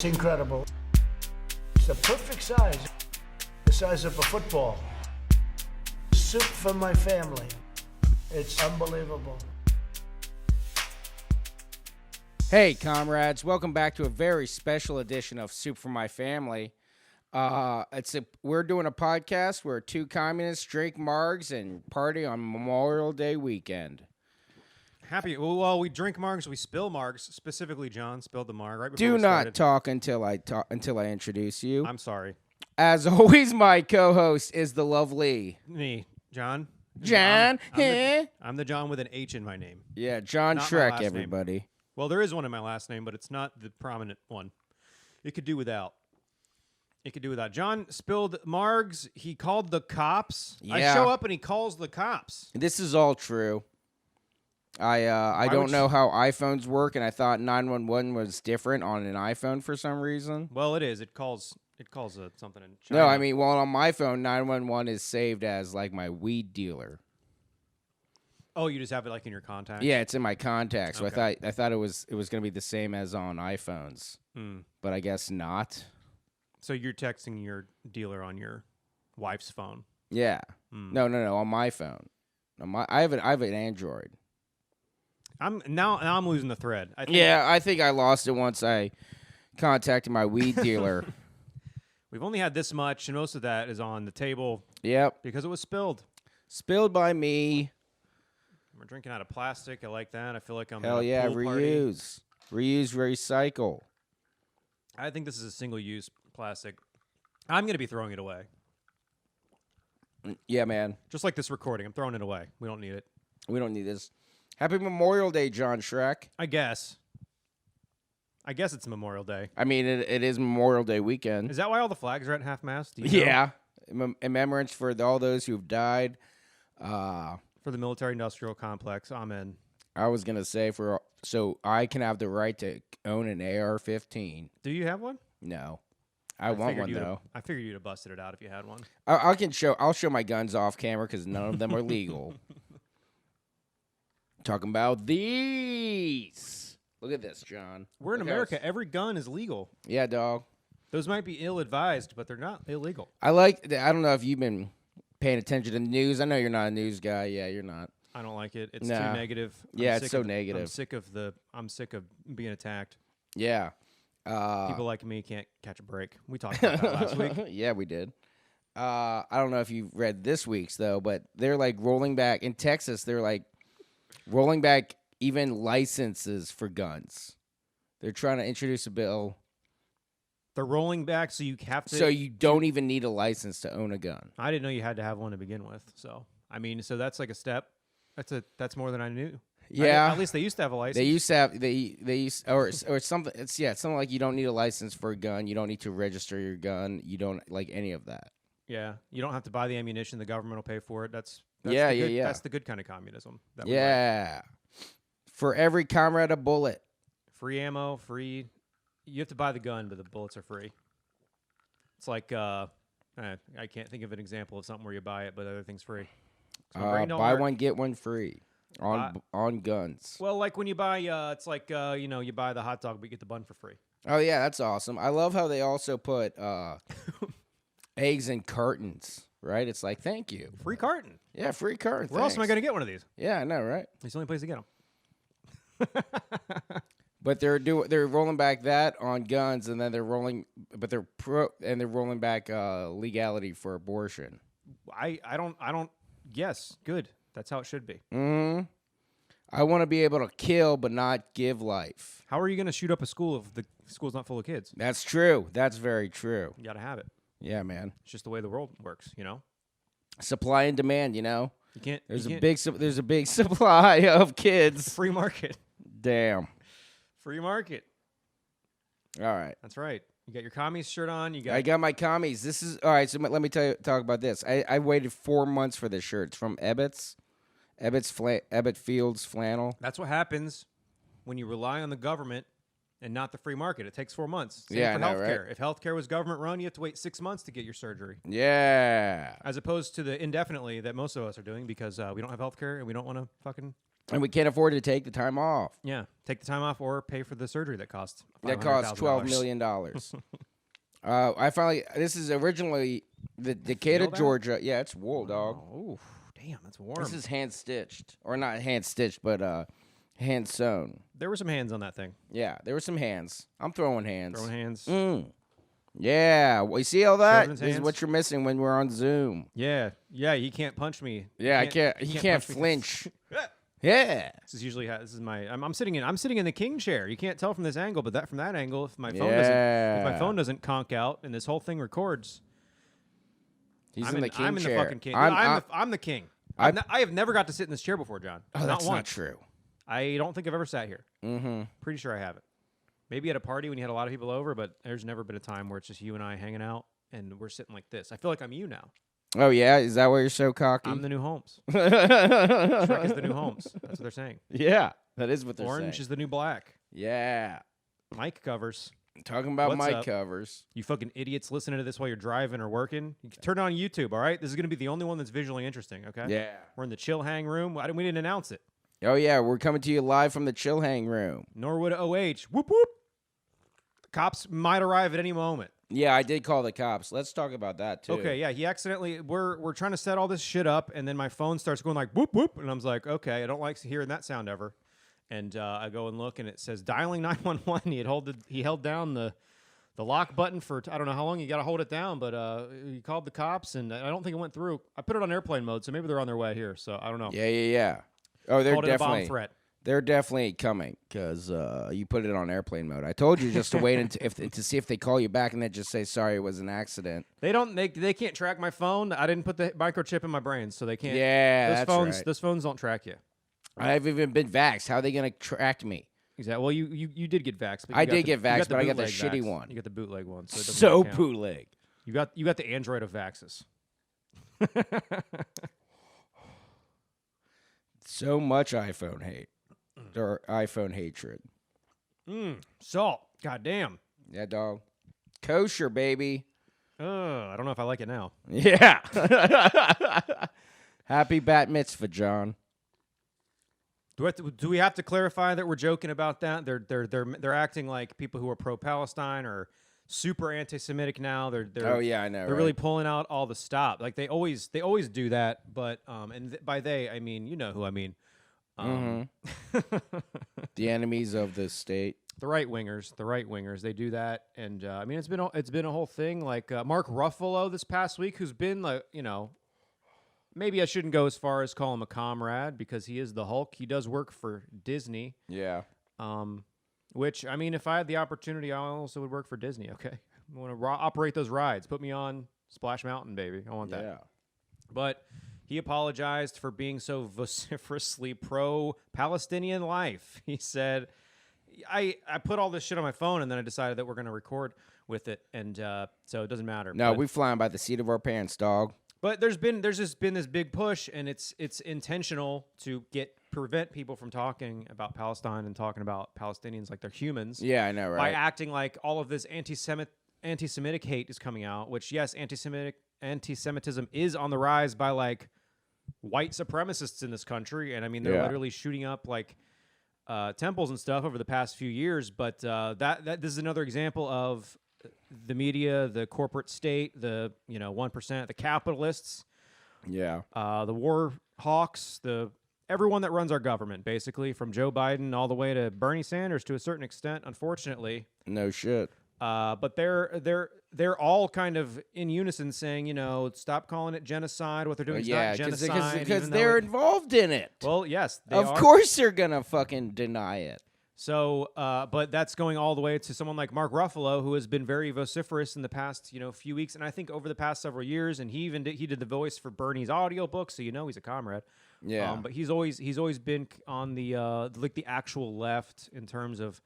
It's incredible. It's the perfect size, the size of a football. Soup for my family. It's unbelievable. Hey, comrades! Welcome back to a very special edition of Soup for My Family. We're doing a podcast where two communists drink margs and party on Memorial Day weekend. Well, we drink margs, we spill margs. Specifically, John spilled the marg right before Do we not started. talk until I introduce you. I'm sorry. As always, my co-host is the lovely Me, John. John. I'm the John with an H in my name. Yeah, John Not my Shrek. last name. Everybody. Well, there is one in my last name, but it's not the prominent one. It could do without. John spilled margs. He called the cops. Yeah. I show up and he calls the cops. This is all true. I don't know how iPhones work, and I thought 911 was different on an iPhone for some reason. Well, it is. It calls something in China. No, I mean, well, on my phone, 911 is saved as like my weed dealer. Oh, you just have it like in your contacts? Yeah, it's in my contacts. So Okay. I thought it was gonna be the same as on iPhones, but I guess not. So you're texting your dealer on your wife's phone. Yeah. No, on my phone. I have an Android. I'm losing the thread. I think I think I lost it once I contacted my weed dealer. We've only had this much, and most of that is on the table Yep. because it was spilled. Spilled by me. We're drinking out of plastic. I like that. I feel like I'm Hell at a yeah, pool party. reuse. Reuse, recycle. I think this is a single-use plastic. I'm going to be throwing it away. Yeah, man. Just like this recording. I'm throwing it away. We don't need it. We don't need this. Happy Memorial Day, John Shrek. I guess it's Memorial Day. I mean, it is Memorial Day weekend. Is that why all the flags are at half-mast? Do you know? Yeah. Remembrance for all those who've died. For the military-industrial complex. Amen. I was going to say so I can have the right to own an AR-15. Do you have one? No. I want figured one, you'd have- though. I figured you'd have busted it out if you had one. I'll show my guns off camera because none of them are legal. Talking about these. Look at this, John. We're in Look how America. Every gun is legal. Yeah, dog. Those might be ill-advised, but they're not illegal. I don't know if you've been paying attention to the news. I know you're not a news guy. Yeah, you're not. I don't like it. It's Nah. too negative. Yeah, I'm it's sick so of- negative. I'm sick of being attacked. Yeah. People like me can't catch a break. We talked about that last week. Yeah, we did. I don't know if you've read this week's, though, but they're like rolling back in Texas. They're like rolling back even licenses for guns. They're trying to introduce a bill They're rolling back, so you have to. so you don't even need a license to own a gun. I didn't know you had to have one to begin with. So so that's like a step. That's more than I knew. Yeah. At least they used to have a license. They used to have or something. It's something like you don't need a license for a gun. You don't need to register your gun. You don't like any of that. Yeah, you don't have to buy the ammunition. The government will pay for it. That's Yeah, the good, yeah. That's the good kind of communism. That we like. Yeah. For every comrade, a bullet. Free ammo, free. You have to buy the gun, but the bullets are free. It's like I can't think of an example of something where you buy it, but the other thing's free. So my brain don't Buy work. one, get one free on guns. Well, like when you buy, it's like you buy the hot dog, but you get the bun for free. Oh yeah, that's awesome. I love how they also put eggs in cartons. Right? It's like thank you. Free carton. Yeah, free carton. Where else am I going to get one of these? Yeah, I know, right? It's the only place to get them. But they're rolling back that on guns, and then they're rolling back legality for abortion. I don't. Yes, good. That's how it should be. I want to be able to kill but not give life. How are you going to shoot up a school if the school's not full of kids? That's true. That's very true. You got to have it. Yeah, man. It's just the way the world works, you know? Supply and demand, you know. You can't. There's a big supply of kids. Free market. Damn. Free market. All right. That's right. You got your commies shirt on. I got my commies. This is all right. So let me talk about this. I waited 4 months for this shirt. It's from Ebbets Fields flannel. That's what happens when you rely on the government and not the free market. It takes 4 months. Same Yeah, for I know, healthcare. right? If healthcare was government run, you have to wait 6 months to get your surgery, Yeah. as opposed to the indefinitely that most of us are doing because we don't have healthcare and we don't want to fucking And we can't afford to take the time off. Yeah, take the time off or pay for the surgery that costs $12 million. This is originally the Decatur, Feel that? Georgia. Yeah, it's wool, dog. Oh, damn, that's warm. This is hand stitched, or not hand stitched, but hand sewn. There were some hands on that thing. Yeah, there were some hands. I'm throwing hands. Throwing hands. Yeah, well, you see all that? Children's This is hands? what you're missing when we're on Zoom. Yeah, you can't punch me. Yeah, he can't punch me. flinch. Yeah. This is usually how this is my. I'm sitting in the king chair. You can't tell from this angle, but from that angle, if my phone doesn't conk out and this whole thing records, He's in the king I'm chair. in the fucking king. I'm the king. I have never got to sit in this chair before, John. Oh, that's not not once. true. I don't think I've ever sat here. Mm-hmm. Pretty sure I haven't. Maybe at a party when you had a lot of people over, but there's never been a time where it's just you and I hanging out and we're sitting like this. I feel like I'm you now. Oh, yeah? Is that why you're so cocky? I'm the new Holmes. Shrek is the new Holmes. That's what they're saying. Yeah, that is what they're saying. Orange is the new black. Yeah. Mic covers. Talking about What's mic up? covers. You fucking idiots listening to this while you're driving or working. You can turn it on YouTube, all right? This is going to be the only one that's visually interesting, okay? Yeah. We're in the chill hang room. We didn't announce it. Oh, yeah, we're coming to you live from the chill hang room. Norwood OH. Whoop, whoop. The cops might arrive at any moment. Yeah, I did call the cops. Let's talk about that, too. Okay, yeah, he accidentally, we're trying to set all this shit up, and then my phone starts going like, whoop, whoop, and I'm like, okay, I don't like hearing that sound ever. And I go and look, and it says dialing 911. He held down the lock button for, I don't know how long you got to hold it down, but he called the cops, and I don't think it went through. I put it on airplane mode, so maybe they're on their way here, so I don't know. Yeah. Oh, they're Called it a bomb definitely threat. they're definitely coming because you put it on airplane mode. I told you just to wait to see if they call you back and then just say sorry it was an accident. They can't track my phone. I didn't put the microchip in my brain, so they can't. Yeah, that's right. Those phones don't track you. I've even been vaxxed. How are they gonna track me? Exactly. Well, you did get vaxxed. But I did get vaxxed, but I got the bootleg shitty vax. one. You got the bootleg one. So it doesn't So really count. bootleg. You got the Android of vaxes. So much iPhone hate or iPhone hatred. Salt. God damn. Yeah, dog. Kosher, baby. I don't know if I like it now. Yeah. Happy bat mitzvah, John. Do we have to clarify that we're joking about that? They're acting like people who are pro-Palestine are super anti-Semitic now. Oh yeah, I know. They're right? really pulling out all the stop. Like they always do that, but by they I mean you know who I mean. The enemies of the state. The right wingers, they do that, and I mean it's been a whole thing. Like Mark Ruffalo this past week, who's been like maybe I shouldn't go as far as call him a comrade because he is the Hulk. He does work for Disney. Yeah. Which I mean, if I had the opportunity, I also would work for Disney. Okay, I want to operate those rides. Put me on Splash Mountain, baby. I want that. Yeah. But he apologized for being so vociferously pro-Palestinian life. He said, I put all this shit on my phone, and then I decided that we're going to record with it, and so it doesn't matter. No, but, we flying by the seat of our pants, dog. But there's just been this big push, and it's intentional to prevent people from talking about Palestine and talking about Palestinians like they're humans. Yeah, I know, right? By acting like all of this anti-Semitic hate is coming out, which yes, anti-Semitism is on the rise by like white supremacists in this country, and I mean they're literally shooting up like temples and stuff over the past few years. But this is another example of the media, the corporate state, the 1%, the capitalists, the war hawks, everyone that runs our government, basically, from Joe Biden all the way to Bernie Sanders to a certain extent, unfortunately. No shit. But they're all kind of in unison saying, stop calling it genocide. What they're doing is not genocide. Because they're involved in it. Well, yes, they of are. course they're gonna fucking deny it. So, but that's going all the way to someone like Mark Ruffalo, who has been very vociferous in the past, few weeks, and I think over the past several years. And he did the voice for Bernie's audiobook, so he's a comrade. Yeah. But he's always been on the actual left in terms of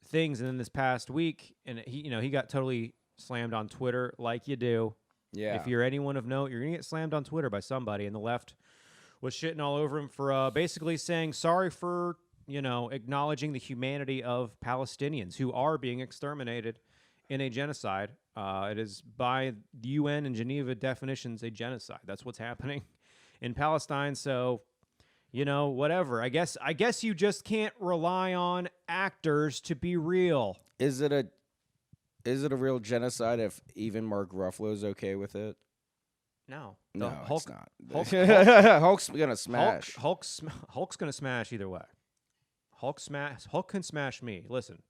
things. And then this past week, and he got totally slammed on Twitter, like you do. Yeah. If you're anyone of note, you're gonna get slammed on Twitter by somebody, and the left was shitting all over him for basically saying sorry for acknowledging the humanity of Palestinians who are being exterminated in a genocide. It is by the UN and Geneva definitions a genocide. That's what's happening in Palestine. So, You know, whatever. I guess you just can't rely on actors to be real. Is it a real genocide if even Mark Ruffalo's okay with it? No. No, Hulk, it's not. Hulk- Hulk's gonna smash. Hulk's gonna smash either way. Hulk can smash me. Listen,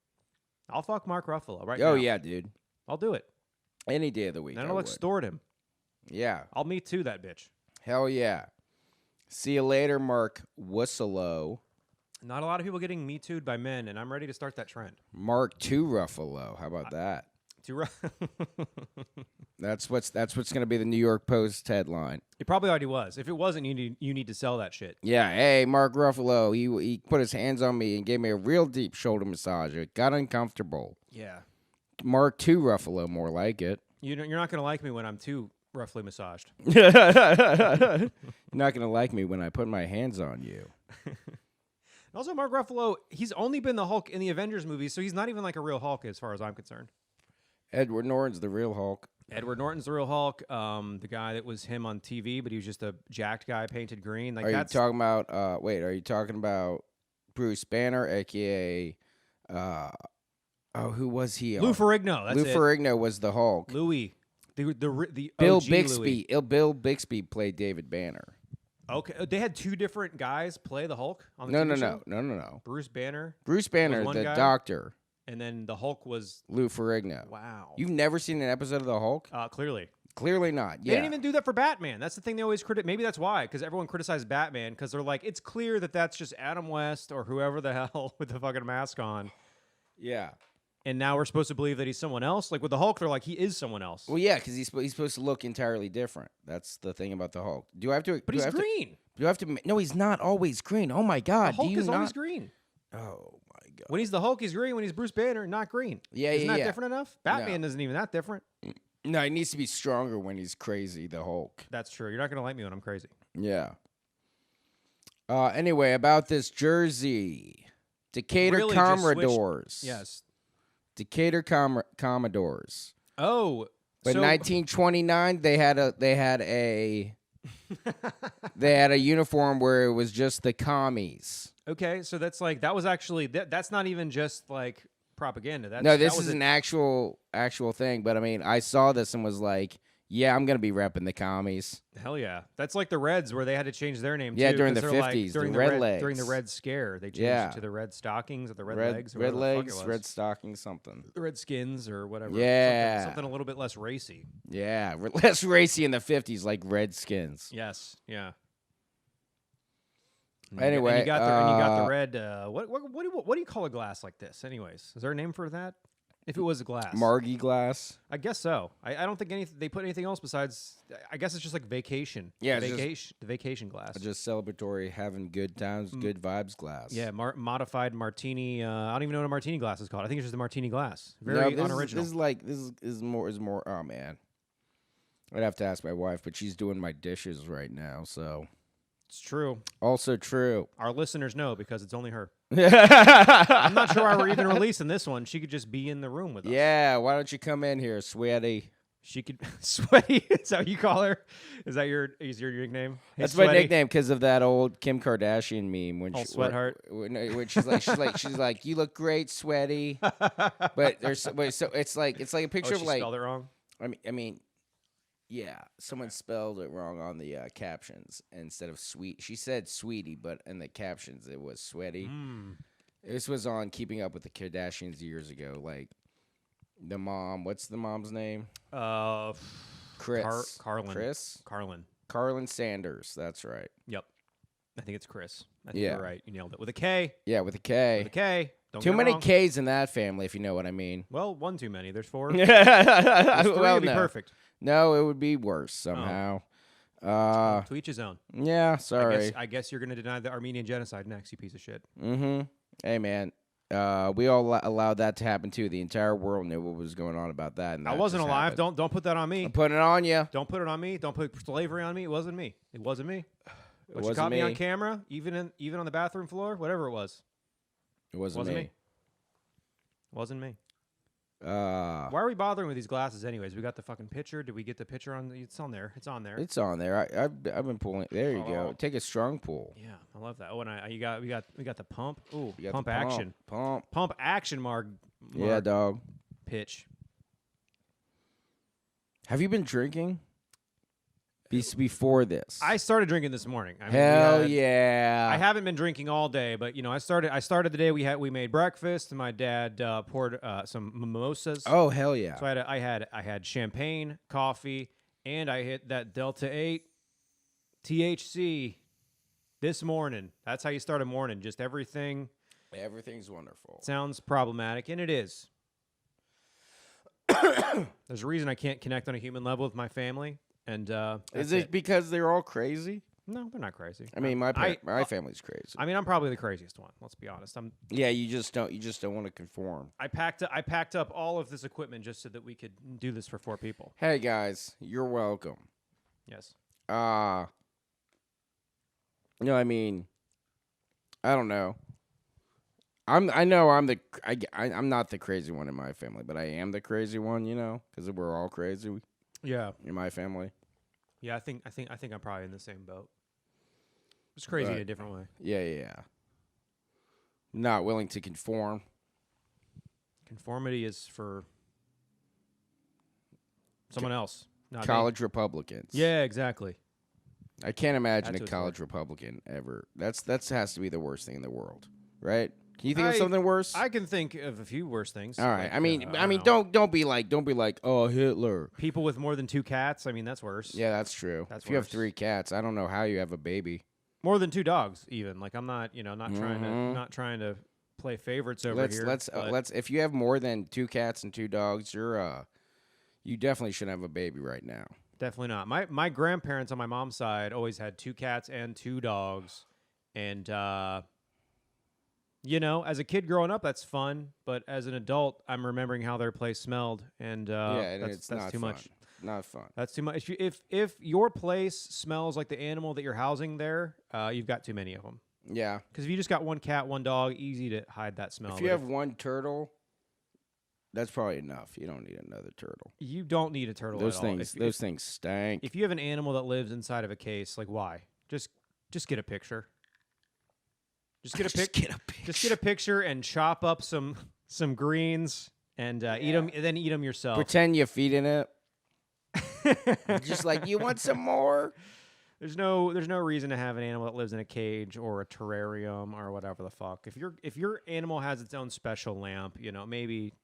I'll fuck Mark Ruffalo right now. Oh yeah, dude. I'll do it. Any day of the week. Then I I'll would. extort him. Yeah. I'll Me Too that bitch. Hell yeah. See you later, Mark Ruffalo. Not a lot of people getting Me Too'd by men, and I'm ready to start that trend. Mark II Ruffalo. How about that? That's what's gonna be the New York Post headline. It probably already was. If it wasn't, you need to sell that shit. Yeah, hey, Mark Ruffalo. He put his hands on me and gave me a real deep shoulder massage. It got uncomfortable. Yeah. Mark II Ruffalo, more like it. You're not gonna like me when I'm too roughly massaged. You're not gonna like me when I put my hands on you. Also, Mark Ruffalo, he's only been the Hulk in the Avengers movies, so he's not even like a real Hulk as far as I'm concerned. Edward Norton's the real Hulk. Edward Norton's the real Hulk. The guy that was him on TV, but he was just a jacked guy painted green. Like Are you talking about? Are you talking about Bruce Banner, aka? Who was he? Lou Ferrigno. That's Lou it. Ferrigno was the Hulk. Louis. The Bill OG Bixby. Louis. Bill Bixby played David Banner. Okay, they had two different guys play the Hulk on the No, TV no, show? no. Bruce Banner, Bruce Banner, one the guy? doctor. and then the Hulk was Lou Ferrigno. wow. You've never seen an episode of the Hulk? Clearly. Clearly not. They Yeah. didn't even do that for Batman. That's the thing they always Maybe that's why, because everyone criticized Batman because they're like, it's clear that that's just Adam West or whoever the hell with the fucking mask on. Yeah. And now we're supposed to believe that he's someone else. Like with the Hulk, they're like, he is someone else. Well, yeah, because he's supposed to look entirely different. That's the thing about the Hulk. Do I have to? But do he's I have to- green. Do I have to? No, he's not always green. Oh my The God! Hulk do you is not? always green. Oh my God! When he's the Hulk, he's green. When he's Bruce Banner, not green. Yeah, Isn't yeah, that yeah. different enough? Batman isn't even that different. No, he needs to be stronger when he's crazy. The Hulk. That's true. You're not going to like me when I'm crazy. Yeah. Anyway, about this jersey, Decatur Really just switched- Commodores. Yes. Decatur Commodores. Oh. But so, 1929, they had a uniform where it was just the commies. okay, so that's like, that was actually, that's not even just like propaganda. That's, No, this that was is an actual thing. But I mean, I saw this and was like, yeah, I'm gonna be repping the commies. Hell yeah. That's like the Reds where they had to change their name Yeah, too. during 'cause the they're like, 50s, the during Red Legs. During the Red Scare, they changed Yeah. it to the Red Stockings or the Red Legs. Or Red whatever the fuck legs, it was. red stockings, something. The Red Skins or whatever. Yeah. Something a little bit less racy. Yeah, less racy in the 50s, like Redskins. Yes. Yeah. Anyway, and you got the red. What do you call a glass like this? Anyways, is there a name for that? If it was a glass, Margie glass. I guess so. I don't think they put anything else besides. I guess it's just like vacation. Yeah, it's the vacation glass. Just celebratory, having good times, good vibes glass. Yeah, modified martini. I don't even know what a martini glass is called. I think it's just a martini glass. No, Very this unoriginal. This is more. Oh man, I'd have to ask my wife, but she's doing my dishes right now, so. It's true. Also true. Our listeners know because it's only her. Yeah, I'm not sure why we're even releasing this one. She could just be in the room with us. why don't you come in here, sweaty? She could sweaty. Is that what you call her? Is your nickname? Hey, That's Sweaty? my nickname because of that old Kim Kardashian meme when Oh, she Sweatheart. when she's like you look great, sweaty. But so it's like a picture Oh, of she like spelled it wrong. I mean, yeah, someone spelled it wrong on the captions instead of sweet. She said sweetie, but in the captions it was sweaty. This was on Keeping Up with the Kardashians years ago. Like the mom, what's the mom's name? Chris. Carlin. Chris. Carlin. Carlin Sanders. That's right. Yep. I think it's Chris. I think Yeah. you're right. You nailed it with a K. Yeah, with a K. With a K. Don't Too get it many wrong. K's in that family, if you know what I mean. Well, one too many. There's 4. There's 3 Well, would be no. perfect. No, it would be worse somehow. To each his own. Yeah, sorry. I guess you're going to deny the Armenian genocide next, you piece of shit. Mm-hmm. Hey, man. We all allowed that to happen, too. The entire world knew what was going on about that. And I that wasn't just alive. happened. Don't put that on me. I'm putting it on you. Don't put it on me. Don't put slavery on me. It wasn't me. It wasn't me. But you wasn't caught me on me. camera, even on the bathroom floor, whatever it was. It wasn't me. Wasn't me. Uh, Why are we bothering with these glasses anyways? We got the fucking picture. Did we get the picture on? It's on there. It's on there. it's on there. I've been pulling. There you go. Oh. Take a strong pull. Yeah, I love that. Oh, and we got the pump. Ooh, You got pump the action. Pump action, Marg. Yeah, dog. Pitch. Have you been drinking? Before this. I started drinking this morning. I mean, Hell yeah. I haven't been drinking all day, but I started the day we made breakfast and my dad poured some mimosas. Oh hell yeah. So I had champagne, coffee, and I hit that Delta 8 THC this morning. That's how you start a morning. Just everything. Everything's wonderful. Sounds problematic, and it is. There's a reason I can't connect on a human level with my family. And Is it because they're all crazy? No, they're not crazy. I mean, my family's crazy. I mean, I'm probably the craziest one. Let's be honest. Yeah, you just don't want to conform. I packed up all of this equipment just so that we could do this for 4 people. Hey guys, you're welcome. Yes. I mean, I don't know. I'm not the crazy one in my family, but I am the crazy one, because we're all crazy. Yeah. In my family. Yeah, I think I'm probably in the same boat. It's crazy in a different way. Yeah. Not willing to conform. Conformity is for someone else, not College Republicans. Yeah, exactly. I can't imagine That's a college Republican ever. That has to be the worst thing in the world, right? Can you think of something worse? I can think of a few worse things. All right. Like, Don't be like, oh, Hitler. People with more than 2 cats. I mean, that's worse. Yeah, that's true. That's if you have worse. 3 cats, I don't know how you have a baby. More than 2 dogs, even. Like I'm not, not trying to play favorites over here. Let's. If you have more than 2 cats and 2 dogs, you definitely shouldn't have a baby right now. Definitely not. My grandparents on my mom's side always had 2 cats and 2 dogs, and as a kid growing up, that's fun. But as an adult, I'm remembering how their place smelled, and that's not too fun. much. Not fun. That's too much. If your place smells like the animal that you're housing there, you've got too many of them. Yeah. Because if you just got 1 cat, 1 dog, easy to hide that smell. If you have 1 turtle, that's probably enough. You don't need another turtle. You don't need a turtle Those at things, all. those things stank. If you have an animal that lives inside of a case, like why? Just get a picture. Just get a picture. Just get a picture and chop up some greens and eat them. And then eat them yourself. Pretend you're feeding it. Just like, you want some more? There's no reason to have an animal that lives in a cage or a terrarium or whatever the fuck. If your animal has its own special lamp, maybe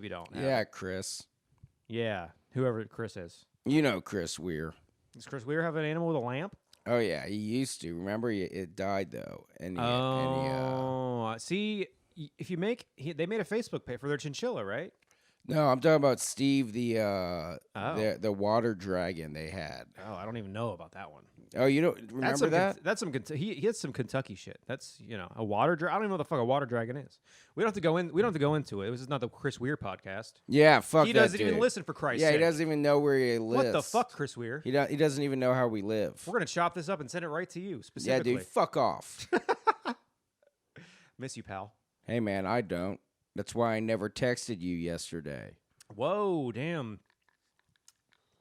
don't. Yeah, Chris. Yeah, whoever Chris is. You know Chris Weir. Does Chris Weir have an animal with a lamp? Oh yeah, he used to. Remember, it died though. See, if you they made a Facebook page for their chinchilla, right? No, I'm talking about Steve, the water dragon they had. Oh, I don't even know about that one. Oh, you don't remember that? That's some he has some Kentucky shit. That's a water dragon. I don't even know what the fuck a water dragon is. We don't have to go in. We don't have to go into it. This is not the Chris Weir podcast. Yeah, fuck. He that doesn't dude. even listen for Christ's Yeah, sake. he doesn't even know where he lives. What the fuck, Chris Weir? He doesn't even know how we live. We're gonna chop this up and send it right to you specifically. Yeah, dude, fuck off. Miss you, pal. Hey, man, I don't. That's why I never texted you yesterday. Whoa, damn.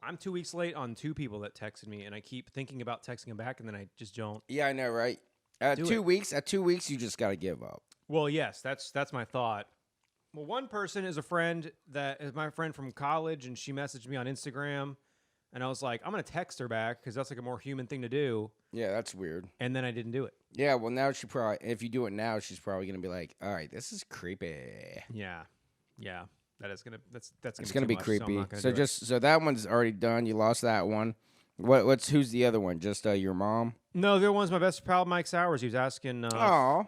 I'm 2 weeks late on 2 people that texted me, and I keep thinking about texting them back, and then I just don't. Yeah, I know, right? At 2 weeks, you just got to give up. Well, yes, that's my thought. Well, one person is a friend that is my friend from college, and she messaged me on Instagram, and I was like, I'm going to text her back because that's like a more human thing to do. Yeah, that's weird. And then I didn't do it. Yeah, well, now if you do it now, she's probably going to be like, all right, this is creepy. Yeah. That's gonna be creepy. So so that one's already done. You lost that one. Who's the other one? Just your mom? No, the other one's my best pal, Mike Sowers. He was asking, and I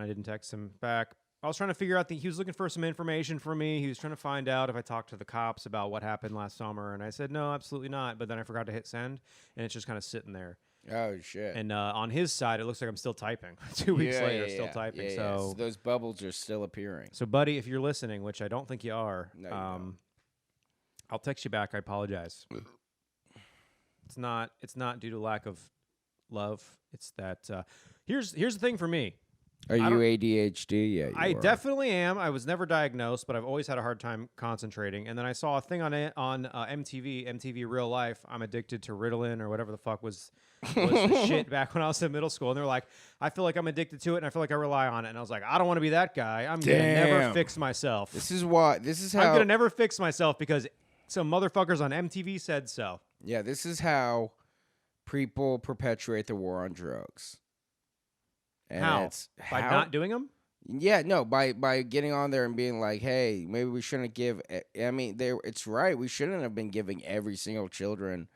didn't text him back. I was trying to figure out he was looking for some information from me. He was trying to find out if I talked to the cops about what happened last summer, and I said no, absolutely not. But then I forgot to hit send, and it's just kind of sitting there. Oh shit! And on his side, it looks like I'm still typing. 2 weeks later, still typing. So those bubbles are still appearing. So, buddy, if you're listening, which I don't think you are, no, you don't. I'll text you back. I apologize. It's not due to lack of love. It's that here's the thing for me. Are you ADHD? Yeah, I are. definitely am. I was never diagnosed, but I've always had a hard time concentrating. And then I saw a thing on MTV Real Life. I'm addicted to Ritalin or whatever the fuck was the shit back when I was in middle school. And they're like, I feel like I'm addicted to it, and I feel like I rely on it. And I was like, I don't want to be that guy. I'm gonna never fix myself. This is how I'm gonna never fix myself because some motherfuckers on MTV said so. Yeah, this is how people perpetuate the war on drugs. And How? By not doing them? Yeah, no, by getting on there and being like, hey, maybe we shouldn't give. I mean, it's right. We shouldn't have been giving every single children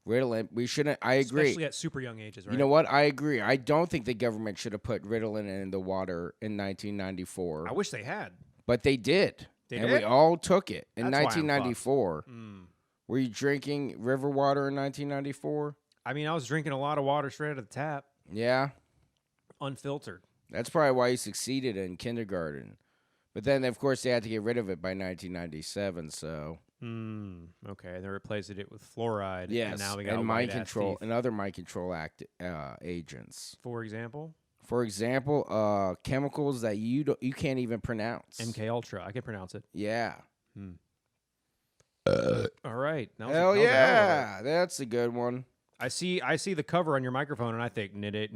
Ritalin. We shouldn't. I agree. Especially at super young ages, right? You know what? I agree. I don't think the government should have put Ritalin in the water in 1994. I wish they had. But they did. They and did? we all took it in That's why I'm 1994. Were you drinking river water in 1994? I mean, I was drinking a lot of water straight out of the tap. Yeah. Unfiltered. That's probably why you succeeded in kindergarten. But then, of course, they had to get rid of it by 1997, so... Okay, and they replaced it with fluoride. Yes, and now we got mind control and other mind control agents. For example? For example, chemicals that you can't even pronounce. MK Ultra. I can pronounce it. Yeah. All right. Hell yeah. That's a good one. I see the cover on your microphone, and I think Nick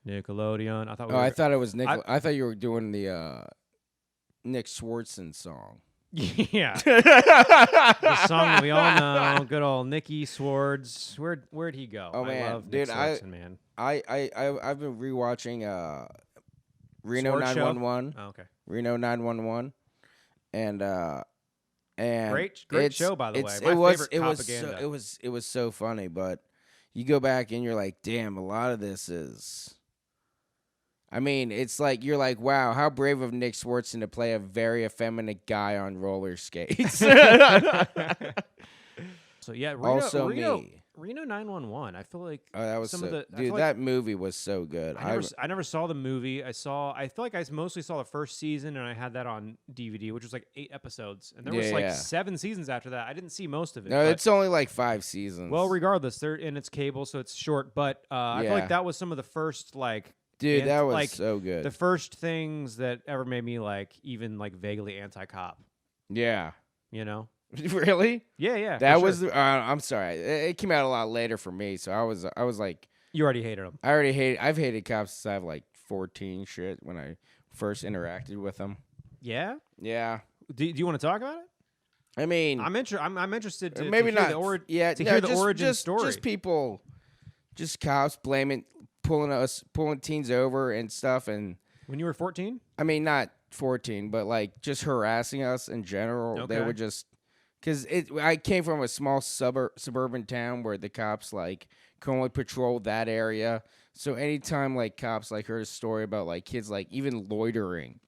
Nickelodeon. I thought it was Nick. I thought you were doing the Nick Swartzen song. Yeah, the song that we all know. Good old Nicky Swords. Where'd he go? Oh man, I love dude, Nick Swartzen, man. I've been rewatching Reno Sword 911. Oh, okay. Reno 911, and great show, by the way. It was so funny, but you go back and you're like, damn, a lot of this is. I mean, it's like you're like, wow, how brave of Nick Swartzen to play a very effeminate guy on roller skates. So yeah, Reno 911. I feel like that was that that movie was so good. I never saw the movie. I feel like I mostly saw the first season, and I had that on DVD, which was like 8 episodes, and there was 7 seasons after that. I didn't see most of it. No, it's only like 5 seasons. Well, regardless, it's cable, so it's short. But I feel like that was some of the first dude, that was so good. The first things that ever made me even vaguely anti-cop. Yeah, you know. Really? Yeah. That was. I'm sorry. It came out a lot later for me, so I was like. You already hated them. I've hated cops since I was 14. Shit, when I first interacted with them. Yeah. Yeah. Do you want to talk about it? I mean, I'm interested to maybe hear not. hear the origin story. Just people, just cops pulling teens over and stuff. And when you were 14, I mean, not 14, but just harassing us in general. Okay. They would just. Because I came from a small suburban town where the cops can only patrol that area. So anytime cops heard a story about kids even loitering,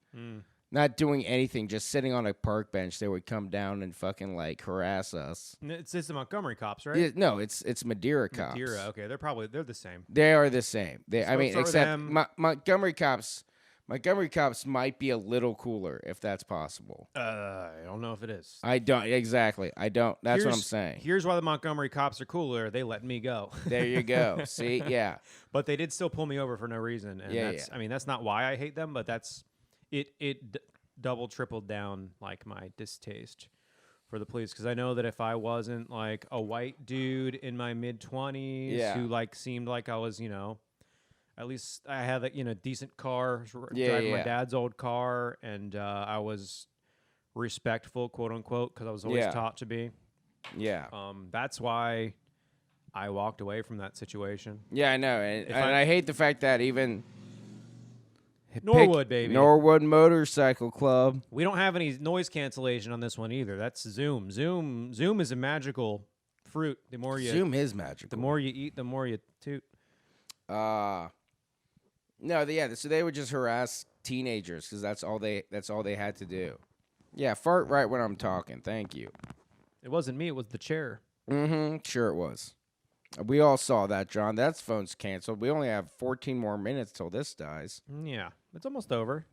not doing anything, just sitting on a park bench, they would come down and fucking harass us. It's the Montgomery cops, right? Yeah, no, it's Madeira cops. Madeira, okay, they're the same. They are the same. Except Montgomery cops. Montgomery cops might be a little cooler, if that's possible. I don't know if it is. I don't. Exactly. I don't. That's what I'm saying. Here's why the Montgomery cops are cooler. They let me go. There you go. See? Yeah. But they did still pull me over for no reason. And I mean, that's not why I hate them, but it double, tripled down my distaste for the police. Because I know that if I wasn't a white dude in my mid-20s who seemed like I was, at least I had a decent car, driving my dad's old car, and I was respectful, quote unquote, because I was always taught to be. Yeah. That's why I walked away from that situation. Yeah, I know, and I hate the fact that even Norwood, baby, Norwood Motorcycle Club. We don't have any noise cancellation on this one either. That's Zoom. Zoom is a magical fruit. The more Zoom is magical. The more you eat, the more you toot. No, so they would just harass teenagers because that's all they had to do. Yeah, fart right when I'm talking. Thank you. It wasn't me. It was the chair. Mm-hmm. Sure it was. We all saw that, John. That phone's canceled. We only have 14 more minutes till this dies. Yeah, it's almost over.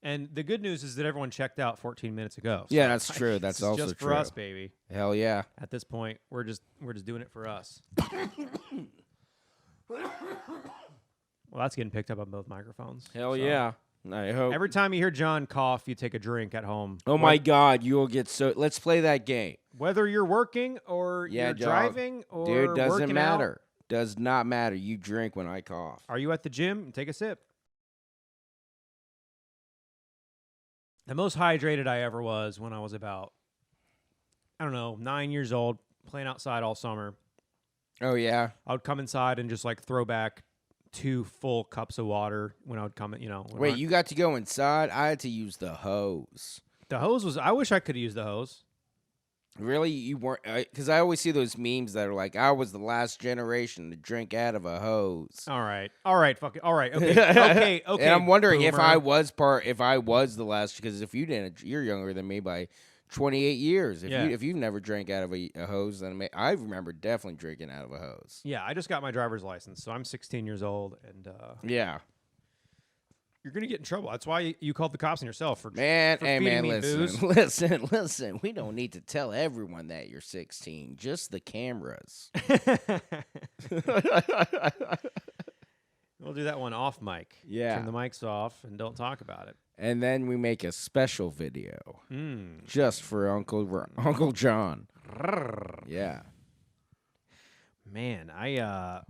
And the good news is that everyone checked out 14 minutes ago. So yeah, that's true. That's also just true. For us, baby. Hell yeah. At this point, we're just doing it for us. Well, that's getting picked up on both microphones. Hell so. yeah. I hope. Every time you hear John cough, you take a drink at home. Oh my God, you will get so. Let's play that game. Whether you're working or Yeah, you're dog. driving or Dude, doesn't working matter. out. Does not matter. You drink when I cough. Are you at the gym? Take a sip. The most hydrated I ever was when I was about, I don't know, 9 years old, playing outside all summer. Oh yeah. I would come inside and just like throw back 2 full cups of water when I would come, you know. Wait, you got to go inside? I had to use the hose. The hose was, I wish I could use the hose. Really? You weren't? Because I always see those memes that are like, I was the last generation to drink out of a hose. All right, fuck it. All right, okay. And I'm wondering if boomer. I was the last, because if you didn't, you're younger than me by 28 years. If you've never drank out of a hose, then I remember definitely drinking out of a hose. Yeah, I just got my driver's license, so I'm 16 years old, and Yeah. you're gonna get in trouble. That's why you called the cops on yourself for Man, for hey feeding man, me listen, booze. listen. We don't need to tell everyone that you're 16. Just the cameras. We'll do that one off mic. Yeah. Turn the mics off and don't talk about it. And then we make a special video Mm. just for Uncle John. Yeah. Man, I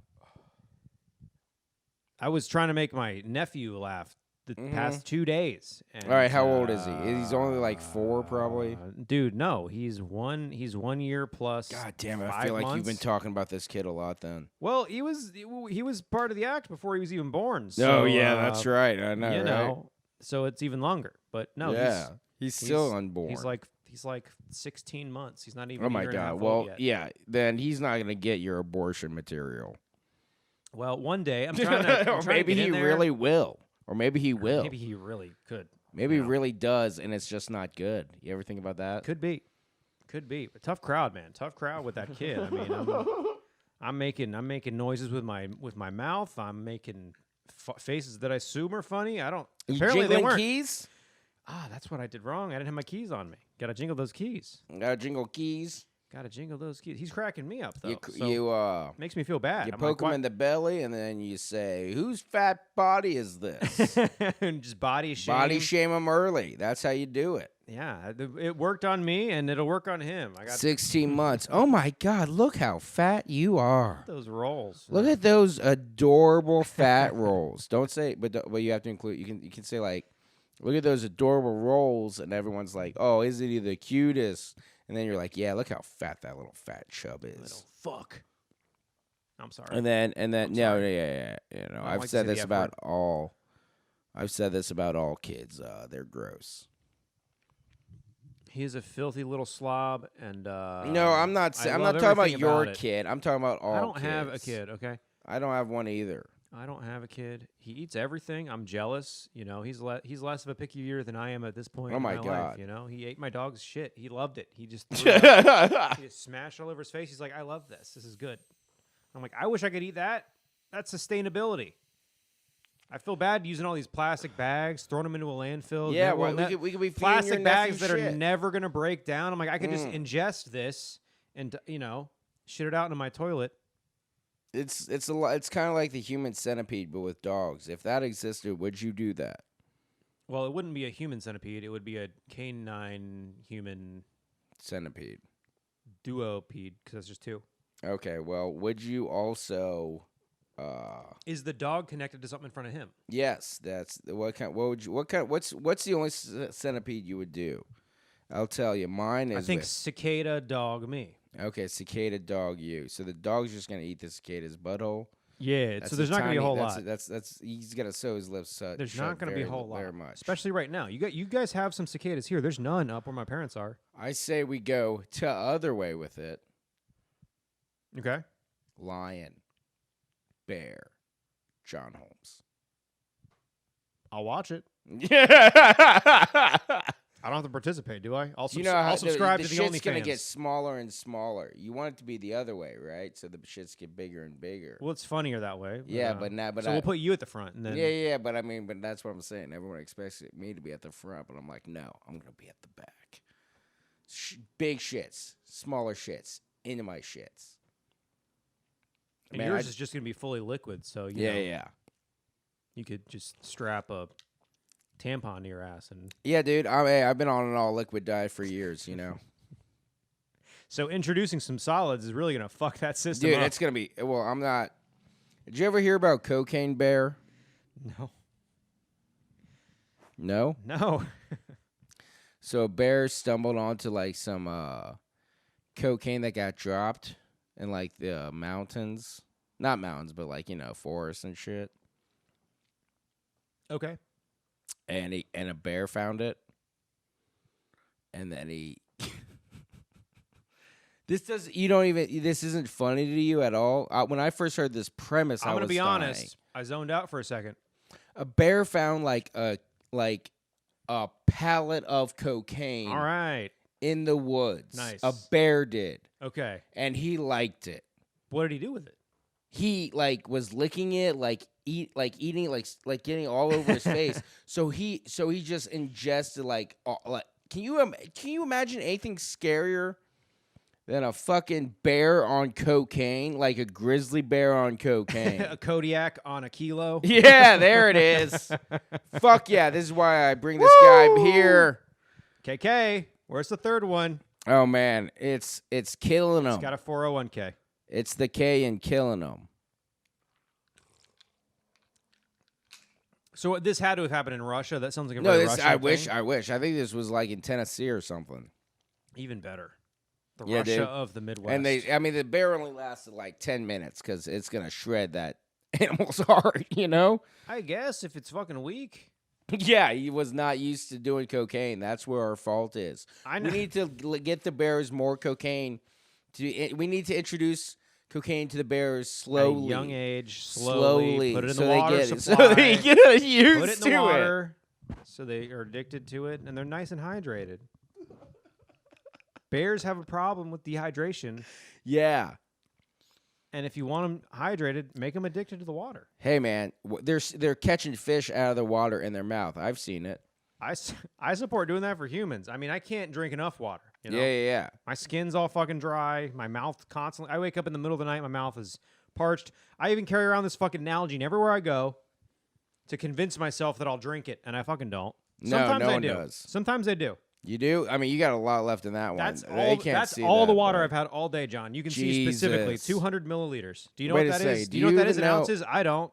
was trying to make my nephew laugh the past 2 days. And, All right, how old is he? He's only like 4, probably. Dude, no, he's 1 year plus. God damn it! I 5 feel like you've been months. talking about this kid a lot. Then. Well, he was part of the act before he was even born. Oh So, yeah, that's right. I know. You right? know, so it's even longer. But no, yeah, he's still unborn. He's like 16 months. He's not even. oh a my year and a half God. old Well, yet. yeah. Then he's not gonna get your abortion material. Well, one day I'm trying to. Or maybe he really will. Or maybe he will. Maybe he really could. Maybe he you know. really does, and it's just not good. You ever think about that? Could be. But tough crowd, man. Tough crowd with that kid. I mean, I'm making noises with my mouth. I'm making faces that I assume are funny. I don't. You Apparently they jingling weren't. keys? That's what I did wrong. I didn't have my keys on me. Got to jingle those keys. Gotta jingle keys. Got to jingle those keys. He's cracking me up though. You makes me feel bad. you I'm poke him like, in the belly, and then you say, "Whose fat body is this?" and just body shame. Body shame him early. That's how you do it. Yeah, it worked on me, and it'll work on him. I got 16 months. Oh my God! Look how fat you are. those rolls. Look at those adorable fat rolls. Don't say, but you have to include. You can say like, look at those adorable rolls, and everyone's like, "Oh, isn't he the cutest?" And then you're like, "Yeah, look how fat that little fat chub is." Little fuck. I'm sorry. And then I'm no, sorry. yeah. You know, don't I've like to said say the this F about word. all. I've said this about all kids. They're gross. He is a filthy little slob, and No, I'm not. I I'm love not talking about everything your it. kid. I'm talking about all. I don't have a kids. kid. Okay, I don't have one either. I don't have a kid. He eats everything. I'm jealous. You know, he's less of a picky eater than I am at this point. Oh in my life, God. you know, he ate my dog's shit. He loved it. He just threw it up. He just smashed all over his face. He's like, I love this. This is good. I'm like, I wish I could eat that. That's sustainability. I feel bad using all these plastic bags, throwing them into a landfill. Yeah, Never- well, ne- we could be feeding plastic your bags nephew that are shit. never gonna break down. I'm like, I could just ingest this and shit it out into my toilet. It's a lot. It's kind of like the human centipede, but with dogs. If that existed, would you do that? Well, it wouldn't be a human centipede. It would be a canine human Centipede. duopede because that's just 2. Okay. Well, would you also? Is the dog connected to something in front of him? Yes. That's what kind. What would you? What kind? What's the only centipede you would do? I'll tell you. Mine is. I think cicada dog me. Okay, cicada dog you. So the dog's just gonna eat the cicada's butthole. Yeah, That's so there's not gonna be a whole lot. That's he's gonna sew his lips shut. There's not gonna be a whole lot, very much. especially right now. You guys have some cicadas here. There's none up where my parents are. I say we go to other way with it. Okay. Lion, bear, John Holmes. I'll watch it. Yeah. I don't have to participate, do I? I'll, You know how I'll subscribe the to the shit's gonna OnlyFans. get smaller and smaller. You want it to be the other way, right? So the shits get bigger and bigger. Well, it's funnier that way. Yeah, but now, but so we'll put you at the front, and then yeah. But I mean, but that's what I'm saying. Everyone expects me to be at the front, but I'm like, no, I'm gonna be at the back. Big shits, smaller shits, into my shits. And Man, yours is just going to be fully liquid, so yeah. You could just strap a tampon to your ass and. Yeah, dude. I've been on an all liquid diet for years. So introducing some solids is really going to fuck that system Dude, up. it's gonna be. Well, I'm not. Did you ever hear about Cocaine Bear? No. No. No. So a bear stumbled onto like some cocaine that got dropped in like the mountains. Not mountains, but like, forests and shit. Okay. And a bear found it. And then he This isn't funny to you at all. When I first heard this premise, I'm going to be honest. I zoned out for a second. A bear found like a pallet of cocaine. All right. In the woods. Nice. A bear did. Okay. And he liked it. What did he do with it? He was licking it, eating it, like getting all over his face. So he just ingested can you imagine anything scarier than a fucking bear on cocaine, like a grizzly bear on cocaine? A Kodiak on a kilo. Yeah, there it is. Fuck yeah, this is why I bring this guy here. KK, where's the third one? Oh man, it's killing them. It's got a 401k. It's the K in killing them. So this had to have happened in Russia. That sounds like a very Russian I thing. wish. I think this was like in Tennessee or something. Even better. The Yeah, Russia dude. of the Midwest. And the bear only lasted like 10 minutes because it's gonna shred that animal's heart. I guess if it's fucking weak. Yeah, he was not used to doing cocaine. That's where our fault is. I know. We need to get the bears more cocaine. We need to introduce cocaine to the bears slowly. At a young age, slowly. Put it in so the they water get it. supply. So they get used Put it in to the water. So they are addicted to it, and they're nice and hydrated. Bears have a problem with dehydration, Yeah. and if you want them hydrated, make them addicted to the water. Hey man, they're catching fish out of the water in their mouth. I've seen it. I support doing that for humans. I mean, I can't drink enough water. Yeah. My skin's all fucking dry. My mouth constantly. I wake up in the middle of the night. My mouth is parched. I even carry around this fucking Nalgene everywhere I go to convince myself that I'll drink it, and I fucking don't. Sometimes no I one do. does. Sometimes I do. You do? I mean, you got a lot left in that one. That's They all. can't That's see all that, the water but- I've had all day, John. You can see specifically Jesus. 200 milliliters. Do you know Wait what a that is? second. Do you know what that is in even know- ounces? I don't.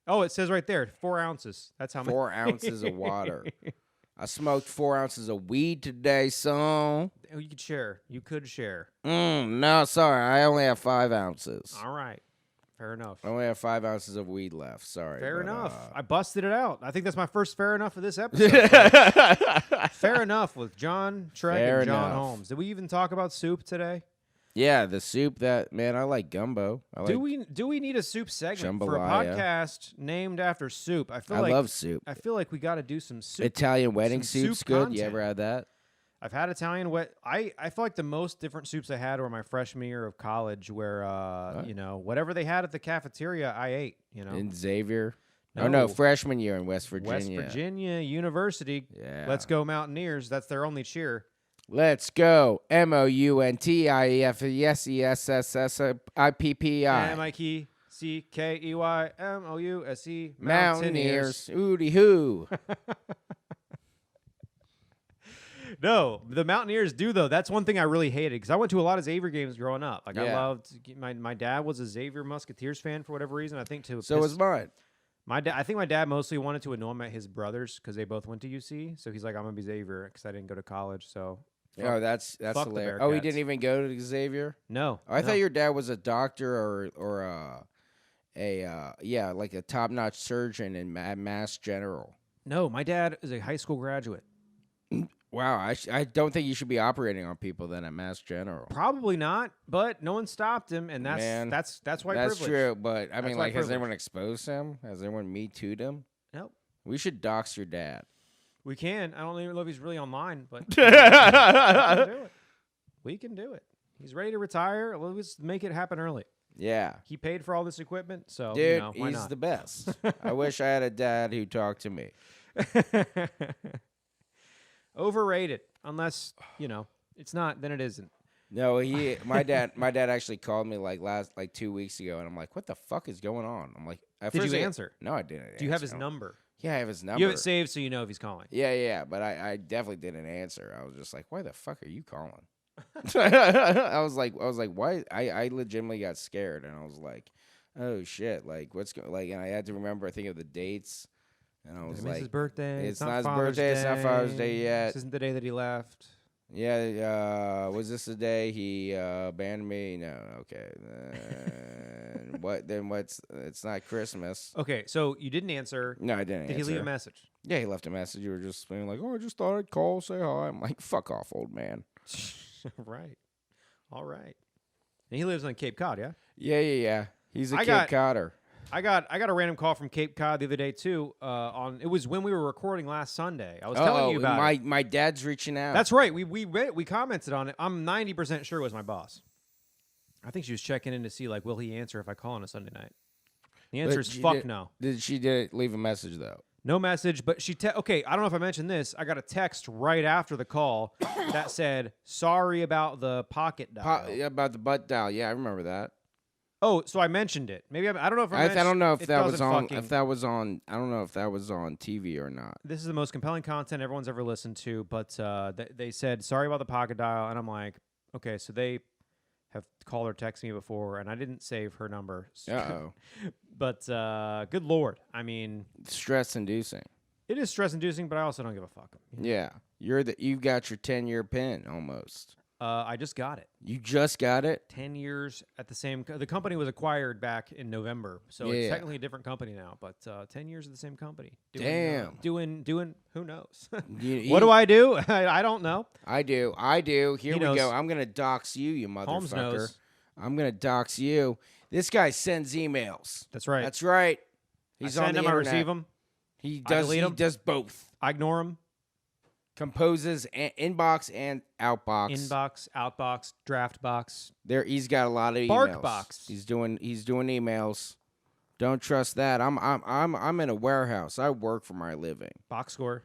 Oh, it says right there, 4 ounces. That's how many. 4 ounces of water. I smoked 4 ounces of weed today, son. Oh, you could share. You could share. No, sorry. I only have 5 ounces. All right. Fair enough. I only have 5 ounces of weed left. Sorry. Fair but, enough. I busted it out. I think that's my first fair enough of this episode. Fair enough with John Trek Fair and John enough. Holmes. Did we even talk about soup today? Yeah, the soup man, I like gumbo. Do we need a soup segment for a Jambalaya. podcast named after soup? I love soup. I feel like we got to do some soup. Italian wedding some soup's soup good. content. You ever had that? I've had Italian wet. I feel like the most different soups I had were my freshman year of college, where whatever they had at the cafeteria, I ate. In Xavier? No. Oh no, freshman year in West Virginia. West Virginia University. Yeah. Let's go Mountaineers. That's their only cheer. Let's go. MOUNTIEFSSSIPPI. MIKCKEYMOUSE. Mountaineers. Ooty hoo. No, the Mountaineers do though. That's one thing I really hated because I went to a lot of Xavier games growing up. Like I Yeah. loved my dad was a Xavier Musketeers fan for whatever reason. I think So was mine. I think my dad mostly wanted to annoy his brothers because they both went to UC. So he's like, I'm gonna be Xavier because I didn't go to college. So Oh, that's fuck the hilarious. Oh, he Bearcats. didn't even go to Xavier? no, Oh, I no. thought your dad was a doctor or like a top-notch surgeon at Mass General. No, my dad is a high school graduate. Wow, I don't think you should be operating on people then at Mass General. Probably not, but no one stopped him, and that's Man, that's white That's privilege. true, but I mean, white like, has privilege. anyone exposed him? Has anyone Me Too'd him? Nope. We should dox your dad. We can. I don't even know if he's really online, but we can do it. We can do it. He's ready to retire. Let's make it happen early. Yeah. He paid for all this equipment, so Dude, why he's not? the best. I wish I had a dad who talked to me. Overrated, unless it's not. Then it isn't. No, my dad actually called me like 2 weeks ago, and I'm like, what the fuck is going on? I'm like, at Did first you answer? No, I didn't. Do you have his answer. number? Yeah, I have his number. You have it saved so you know if he's calling. Yeah, but I definitely didn't answer. I was just like, why the fuck are you calling? I was like, why? I legitimately got scared, and I was like, oh shit, like what's going? Like, and I had to remember, I think of the dates, and I was It's like, his birthday. it's not his birthday. It's not Father's Day yet. This isn't the day that he left. Yeah, was this the day he banned me? No, okay. What? Then what's? It's not Christmas. Okay, so you didn't answer. No, I didn't. Did he leave a message? Yeah, he left a message. You were just being like, "Oh, I just thought I'd call, say hi." I'm like, "Fuck off, old man." Right. All right. And he lives on Cape Cod, yeah? Yeah. He's a Cape Codder. I got a random call from Cape Cod the other day too. It was when we were recording last Sunday. I was telling you about it. My dad's reaching out. That's right. We commented on it. I'm 90% sure it was my boss. I think she was checking in to see like, will he answer if I call on a Sunday night? The answer is fuck no. Did she leave a message though? No message, but she okay, I don't know if I mentioned this. I got a text right after the call that said, "Sorry about the pocket dial." About the butt dial. Yeah, I remember that. Oh, so I mentioned it. Maybe I don't know if I don't know if that was on. If that was on, I don't know if that was on TV or not. This is the most compelling content everyone's ever listened to. But they said sorry about the pocket dial, and I'm like, okay, so they have called or texted me before, and I didn't save her number. Uh-oh. But good Lord, I mean, stress-inducing. It is stress-inducing, but I also don't give a fuck. Yeah, you've got your 10-year pin almost. I just got it. You just got it? 10 years at the same... The company was acquired back in November, so it's technically a different company now, but 10 years at the same company. Damn. Doing who knows? What do I do? I don't know. I do. Here we go. I'm going to dox you motherfucker. Holmes knows. I'm going to dox you. This guy sends emails. That's right. That's right. He's I on send the him, internet. I receive him. He does both. I ignore him. Composes inbox and outbox. Inbox, outbox, draft box. He's got a lot of emails. Bark box. He's doing emails. Don't trust that. I'm in a warehouse. I work for my living. Box score.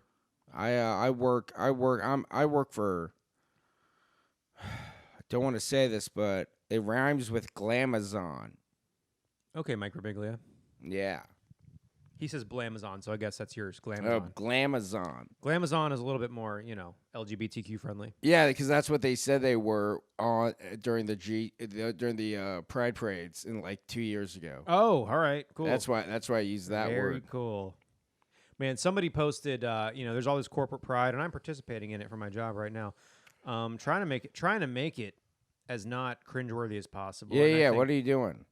I work for. I don't want to say this, but it rhymes with Glamazon. Okay, Mike Birbiglia. Yeah. He says Blamazon, so I guess that's yours. Glamazon. Oh, Glamazon. Glamazon is a little bit more, LGBTQ friendly. Yeah, because that's what they said they were on during the Pride parades in like 2 years ago. Oh, all right, cool. That's why I used that word. Very cool. Man, somebody posted, there's all this corporate pride, and I'm participating in it for my job right now. Trying to make it as not cringeworthy as possible. Yeah. What are you doing?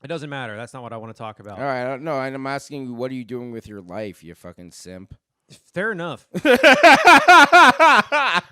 It doesn't matter. That's not what I want to talk about. All right, no, and I'm asking you, what are you doing with your life, you fucking simp? Fair enough. And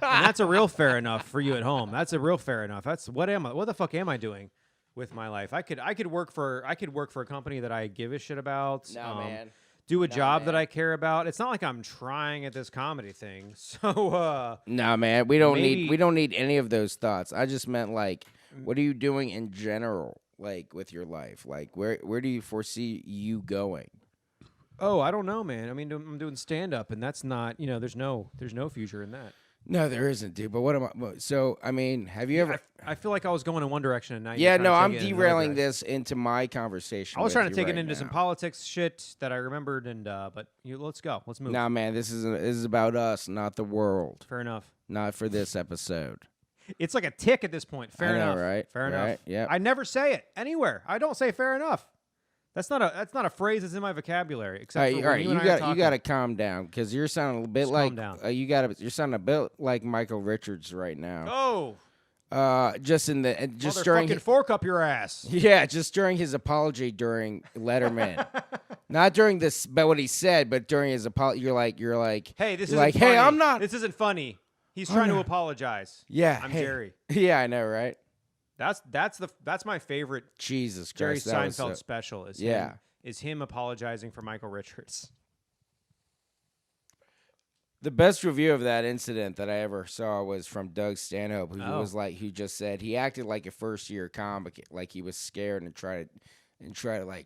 that's a real fair enough for you at home. That's a real fair enough. That's what the fuck am I doing with my life? I could work for a company that I give a shit about. No, man. Do a job that I care about. It's not like I'm trying at this comedy thing. So no, man, we don't need any of those thoughts. I just meant like, what are you doing in general? Like with your life, like where do you foresee you going? Oh, I don't know, man. I mean, I'm doing stand up, and that's not, there's no future in that. No, there isn't, dude. But what am I? So, I mean, have you ever? I feel like I was going in one direction, and now I'm derailing this into my conversation. I was trying to take it into some politics shit that I remembered, and let's go. Let's move. Nah, man, this is about us, not the world. Fair enough. Not for this episode. It's like a tick at this point. Fair enough. Right? Fair right, enough. Yeah. I never say it anywhere. I don't say fair enough. That's not a phrase that's in my vocabulary. Except all right, you got to calm down because you're sounding a bit like you're sounding a bit like Michael Richards right now. Oh. Just during fork up your ass. Yeah, just during his apology during Letterman. Not during this, but what he said, but during his apology, you're like, hey, this is like, funny. Hey, I'm not. This isn't funny. He's trying to apologize. Yeah, I'm Jerry. Yeah, I know, right? That's my favorite. Jesus Jerry Christ, Seinfeld special is him apologizing for Michael Richards. The best review of that incident that I ever saw was from Doug Stanhope, who just said he acted like a first-year comic, like he was scared and try to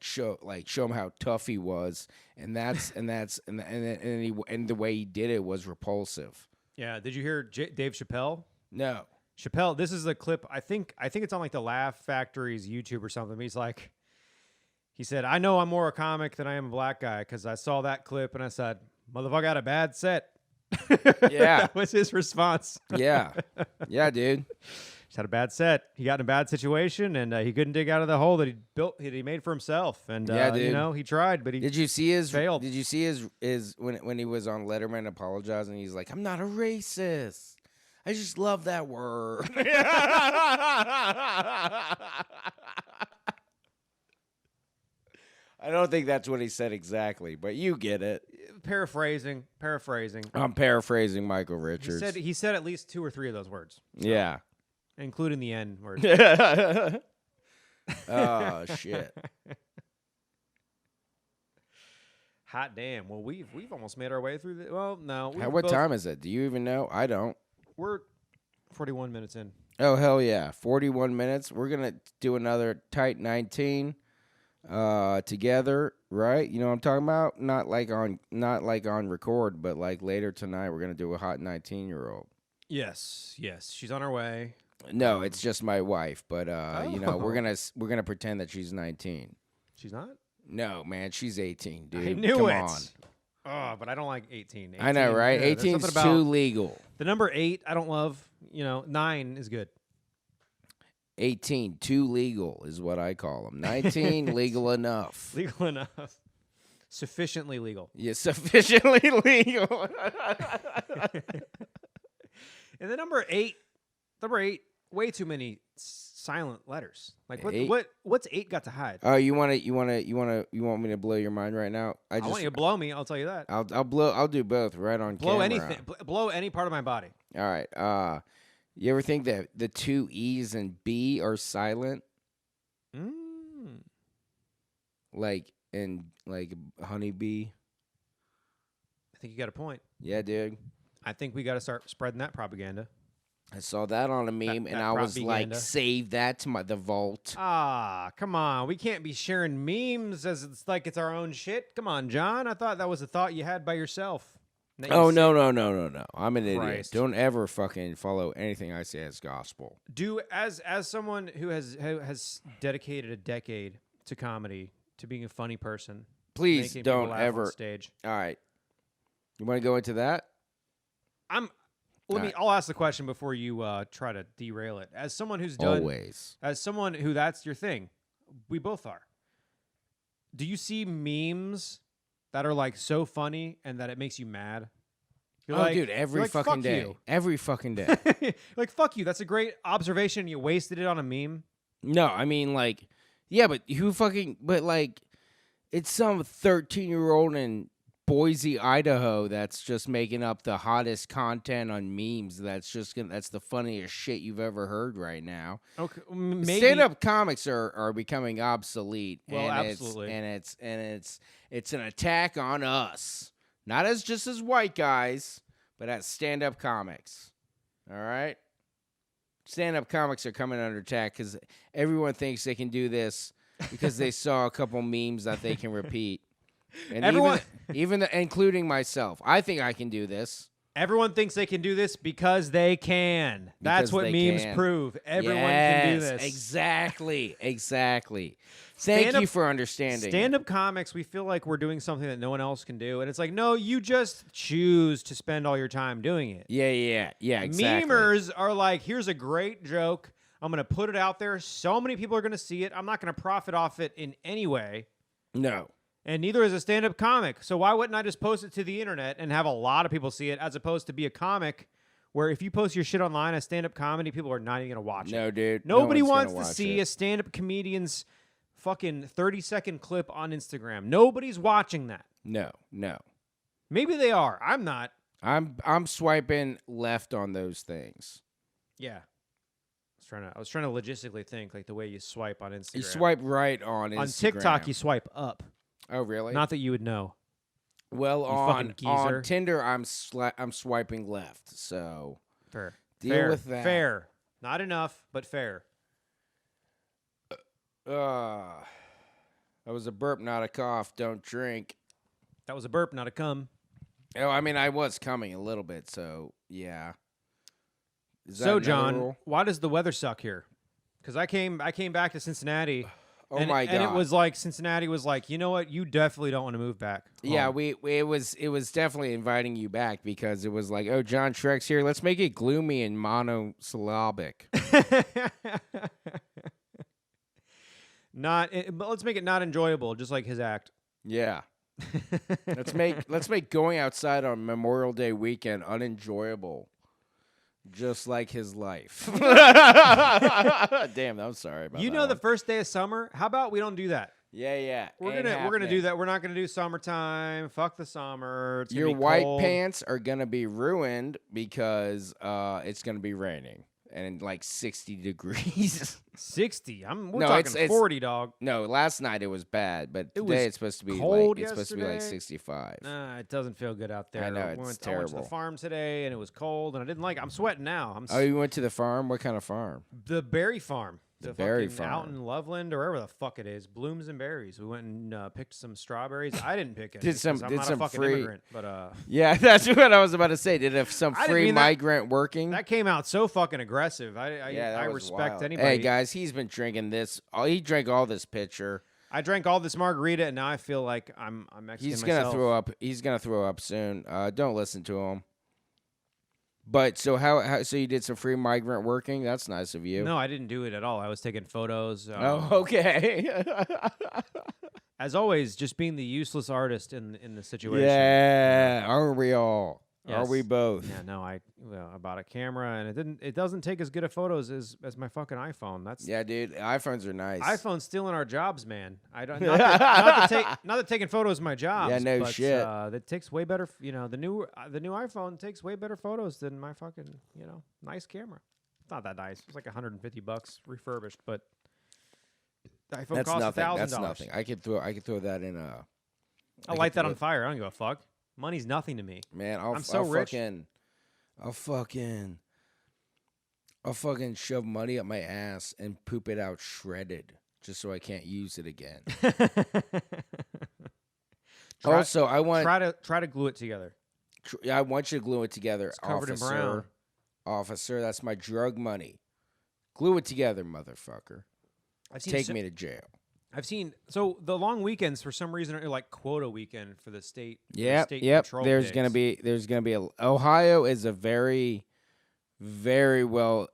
show him how tough he was, and the way he did it was repulsive. Yeah, did you hear Dave Chappelle? No. Chappelle, this is a clip. I think it's on like the Laugh Factory's YouTube or something. He said, "I know I'm more a comic than I am a black guy because I saw that clip and I said, motherfucker got a bad set." Yeah. That was his response. Yeah. Yeah, dude. Just had a bad set. He got in a bad situation and he couldn't dig out of the hole that he made for himself. And Yeah, dude. you know, he tried, but he Did you see his failed. Did you see his when he was on Letterman apologizing? He's like, "I'm not a racist. I just love that word." I don't think that's what he said exactly, but you get it. Paraphrasing. I'm paraphrasing Michael Richards. He said at least 2 or 3 of those words. So, yeah. including the N word. Oh shit. Hot damn. Well, we've almost made our way through the. Well, no. What time is it? Do you even know? I don't. We're 41 minutes in. Oh hell yeah, 41 minutes. We're gonna do another tight 19 together, right? You know what I'm talking about? Not like on record, but like later tonight we're gonna do a hot 19-year-old. Yes. She's on her way. No, it's just my wife, but you know, we're Oh. gonna pretend that she's 19. She's not? No, man, she's 18, dude. I knew Come it. on. Oh, but I don't like 18. I know, right? Yeah, there's 18's something about too legal. the number 8. I don't love. 9 is good. 18 too legal is what I call them. 19 legal enough. Legal enough. Sufficiently legal. Yeah, sufficiently legal. And the number 8, way too many silent letters. Like Eight? what's 8 got to hide? Oh, you want me to blow your mind right now? I want you to blow me. I'll tell you that. I'll do both right on Blow camera. anything. Blow any part of my body. All right. You ever think that the 2 E's and B are silent? Like honeybee? I think you got a point. Yeah, dude. I think we got to start spreading that propaganda. I saw that on a meme, and I was like, propaganda. save that to the vault. Ah, come on. We can't be sharing memes as it's like it's our own shit. Come on, John. I thought that was a thought you had by yourself. Oh, no. I'm an idiot. Christ. Don't ever fucking follow anything I say as gospel. As someone who has dedicated a decade to comedy, to being a funny person, Please making people don't laugh ever. on stage. All right. You want to go into that? I'll ask the question before you try to derail it. As someone who's done, Always. as someone who that's your thing, we both are. Do you see memes that are like so funny and that it makes you mad? You're like, dude, every you're like, fucking fuck day. you. Every fucking day. Like, fuck you. That's a great observation. You wasted it on a meme. No, I mean, like, yeah, but it's some 13-year-old in Boise, Idaho that's just making up the hottest content on memes. That's the funniest shit you've ever heard right now. Okay, maybe Stand-up comics are becoming obsolete. Well, and absolutely. It's an attack on us. Not as just as white guys, but as stand-up comics. All right? Stand-up comics are coming under attack because everyone thinks they can do this because they saw a couple memes that they can repeat. And Everyone- including myself. I think I can do this. Everyone thinks they can do this because they can. That's Because what they memes can. prove. Everyone can do Yes, this. Exactly. Thank Stand-up- you for understanding. Stand-up comics, we feel like we're doing something that no one else can do. And it's like, no, you just choose to spend all your time doing it. Yeah, exactly. Memers are like, here's a great joke. I'm going to put it out there. So many people are going to see it. I'm not going to profit off it in any way. No. And neither is a stand-up comic. So why wouldn't I just post it to the internet and have a lot of people see it as opposed to be a comic where if you post your shit online as stand-up comedy, people are not even going to watch it. No, dude. Nobody no one's wants gonna to watch see it. a stand-up comedian's fucking 30-second clip on Instagram. Nobody's watching that. No. Maybe they are. I'm not. I'm swiping left on those things. Yeah. I was trying to logistically think like the way you swipe on Instagram. You swipe right on Instagram. On TikTok, you swipe up. Oh, really? Not that you would know. Well, fucking geezer. on Tinder, I'm swiping left. So Fair. deal with that. Fair. Not enough, but fair. That was a burp, not a cough. Don't drink. That was a burp, not a cum. Oh, I mean, I was coming a little bit, so yeah. Is that So, another John, rule? why does the weather suck here? Because I came back to Cincinnati. Oh and, my God. And it was like Cincinnati was like, you know what? You definitely don't want to move back. Yeah, home." it was definitely inviting you back because it was like, oh, John Shrek's here. Let's make it gloomy and monosyllabic. But let's make it not enjoyable, just like his act. Yeah. let's make going outside on Memorial Day weekend unenjoyable, just like his life. Damn, I'm sorry about that. You know, the one. first day of summer. How about we don't do that? Yeah. We're ain't gonna happening. do that. We're not gonna do summertime. Fuck the summer. It's gonna Your be white cold. pants are gonna be ruined because it's gonna be raining and like 60 degrees. 60. We're No, talking it's 40, dog. No, last night it was bad, but It today was it's supposed to be cold like it's supposed to be like yesterday. 65. Nah, it doesn't feel good out there. I know, We it's I went to terrible. the farm today, and it was cold, and I didn't like it. I'm sweating now. Oh, you went to the farm? What kind of farm? The berry farm. The berry fucking out farm. in Loveland or wherever the fuck it is. Blooms and berries. We went and picked some strawberries. I didn't pick it. Did some- I'm did not some a fucking free- immigrant, but Yeah, that's what I was about to say. Did have some I didn't free mean that- migrant working? that came out so fucking aggressive. Yeah, that I was respect wild. anybody. Hey guys, he's been drinking this. Oh, he drank all this pitcher. I drank all this margarita, and now I feel like I'm Mexican He's myself. gonna throw up. He's gonna throw up soon. Don't listen to him. But so how? So you did some free migrant working? That's nice of you. No, I didn't do it at all. I was taking photos. Oh, okay. As always, just being the useless artist in the situation. Yeah, aren't we all? Are Yes. we both? Yeah, no, I bought a camera, and it doesn't take as good of photos as my fucking iPhone. That's Yeah, dude. iPhones are nice. iPhone's stealing our jobs, man. I don't not that taking photos is my job. Yeah, no but, shit. That takes way better. The new iPhone takes way better photos than my fucking nice camera. It's not that nice. It's like $150 refurbished, but the iPhone That's costs nothing. $1,000. That's nothing. I could throw that in a. I'll light that on fire. I don't give a fuck. Money's nothing to me. Man, I'm so rich. I'll fucking shove money up my ass and poop it out shredded just so I can't use it again. Also, I want try to glue it together. I want you to glue it together, It's covered in officer. brown. Officer, that's my drug money. Glue it together, motherfucker. Take so- me to jail. I've seen the long weekends for some reason are like quota weekend for the state. Yep, state yep. patrol There's gigs. gonna be Ohio is a very, very well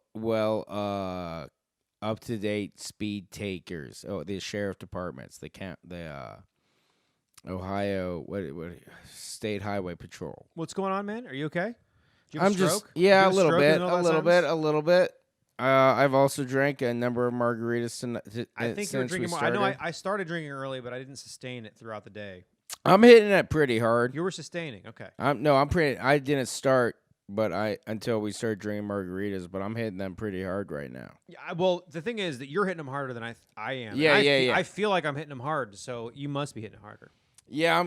up to date speed takers. Oh, the sheriff departments, the Ohio what state highway patrol. What's going on, man? Are you okay? Did you have I'm a stroke? just Did you yeah, have a little stroke in the bit, middle a of that little bit, sentence? a little bit. I've also drank a number of margaritas I think you were since we drinking more. I know started. I started drinking early, but I didn't sustain it throughout the day. I'm hitting it pretty hard. You were sustaining. Okay. I didn't start, but until we started drinking margaritas, but I'm hitting them pretty hard right now. Yeah. Well, the thing is that you're hitting them harder than I am. And Yeah, I yeah. I feel like I'm hitting them hard, so you must be hitting it harder. Yeah,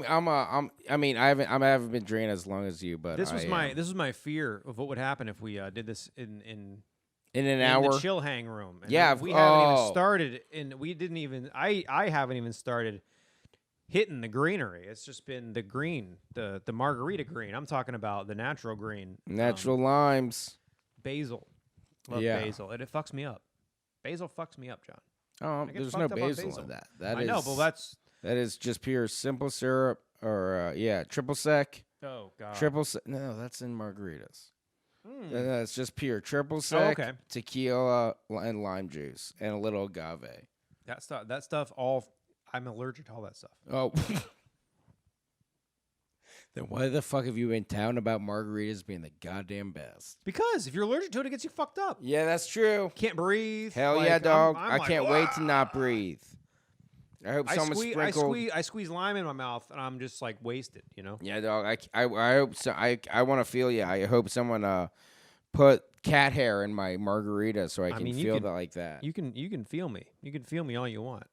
I mean, I haven't been drinking as long as you, but This was my fear of what would happen if we did this in in an in hour. the chill hang room. And Yeah, we haven't even oh. started, and we didn't even. I haven't even started hitting the greenery. It's just been the green, the margarita green. I'm talking about the natural green, Natural limes. basil. Love Yeah. basil, and it fucks me up. Basil fucks me up, John. Oh, get there's fucked no up on basil basil. in that. That I is know, but that's that is just pure simple syrup or triple sec. oh god. Triple sec. No, that's in margaritas. Mm. That's just pure triple sec, okay. tequila, and lime juice, and a little agave. That stuff. All I'm allergic to all that stuff. Oh. Then why the fuck have you been touting about margaritas being the goddamn best? Because if you're allergic to it, it gets you fucked up. Yeah, that's true. Can't breathe. Hell Like, yeah, dog. I'm I like, can't wait to not "Wah!" breathe. I hope someone sprinkled. I squeeze lime in my mouth, and I'm just like wasted. Yeah, dog. I hope so. I want to feel you. I hope someone put cat hair in my margarita so I can mean, you feel can- that like that. You can feel me. You can feel me all you want.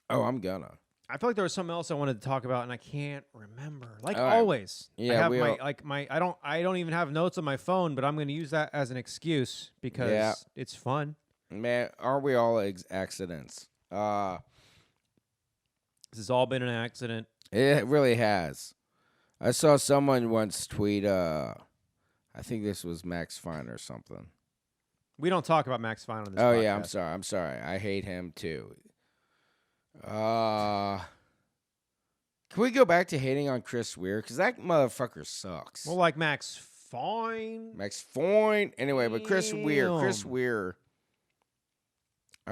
Oh, I'm gonna. I feel like there was something else I wanted to talk about, and I can't remember. Like All right. always. Yeah, I have we all- I don't even have notes on my phone, but I'm going to use that as an excuse because Yeah. it's fun. Man, aren't we all accidents? This has all been an accident. It really has. I saw someone once tweet I think this was Max Fine or something. We don't talk about Max Fine on this Oh podcast. yeah, I'm sorry. I hate him too. Can we go back to hating on Chris Weir? Because that motherfucker sucks. Well, like Max Fine. Max Fine. Anyway, but Chris Weir. All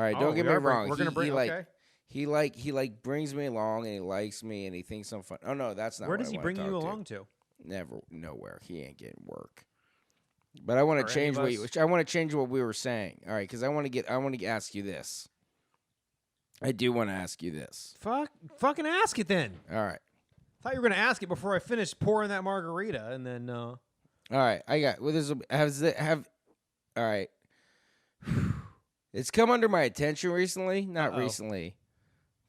right, don't get me wrong. We're gonna bring. Okay. He brings me along and he likes me and he thinks I'm fun. Oh no, that's not. Where what does I he wanna bring you talk along to? Never, nowhere. He ain't getting work. But I want Or to change any of us? I want to change what we were saying. All right, because I want to ask you this. I do want to ask you this. Fucking ask it then. All right. Thought you were gonna ask it before I finished pouring that margarita, and then. All right, I got. Well, all right. It's come under my attention recently. Not recently,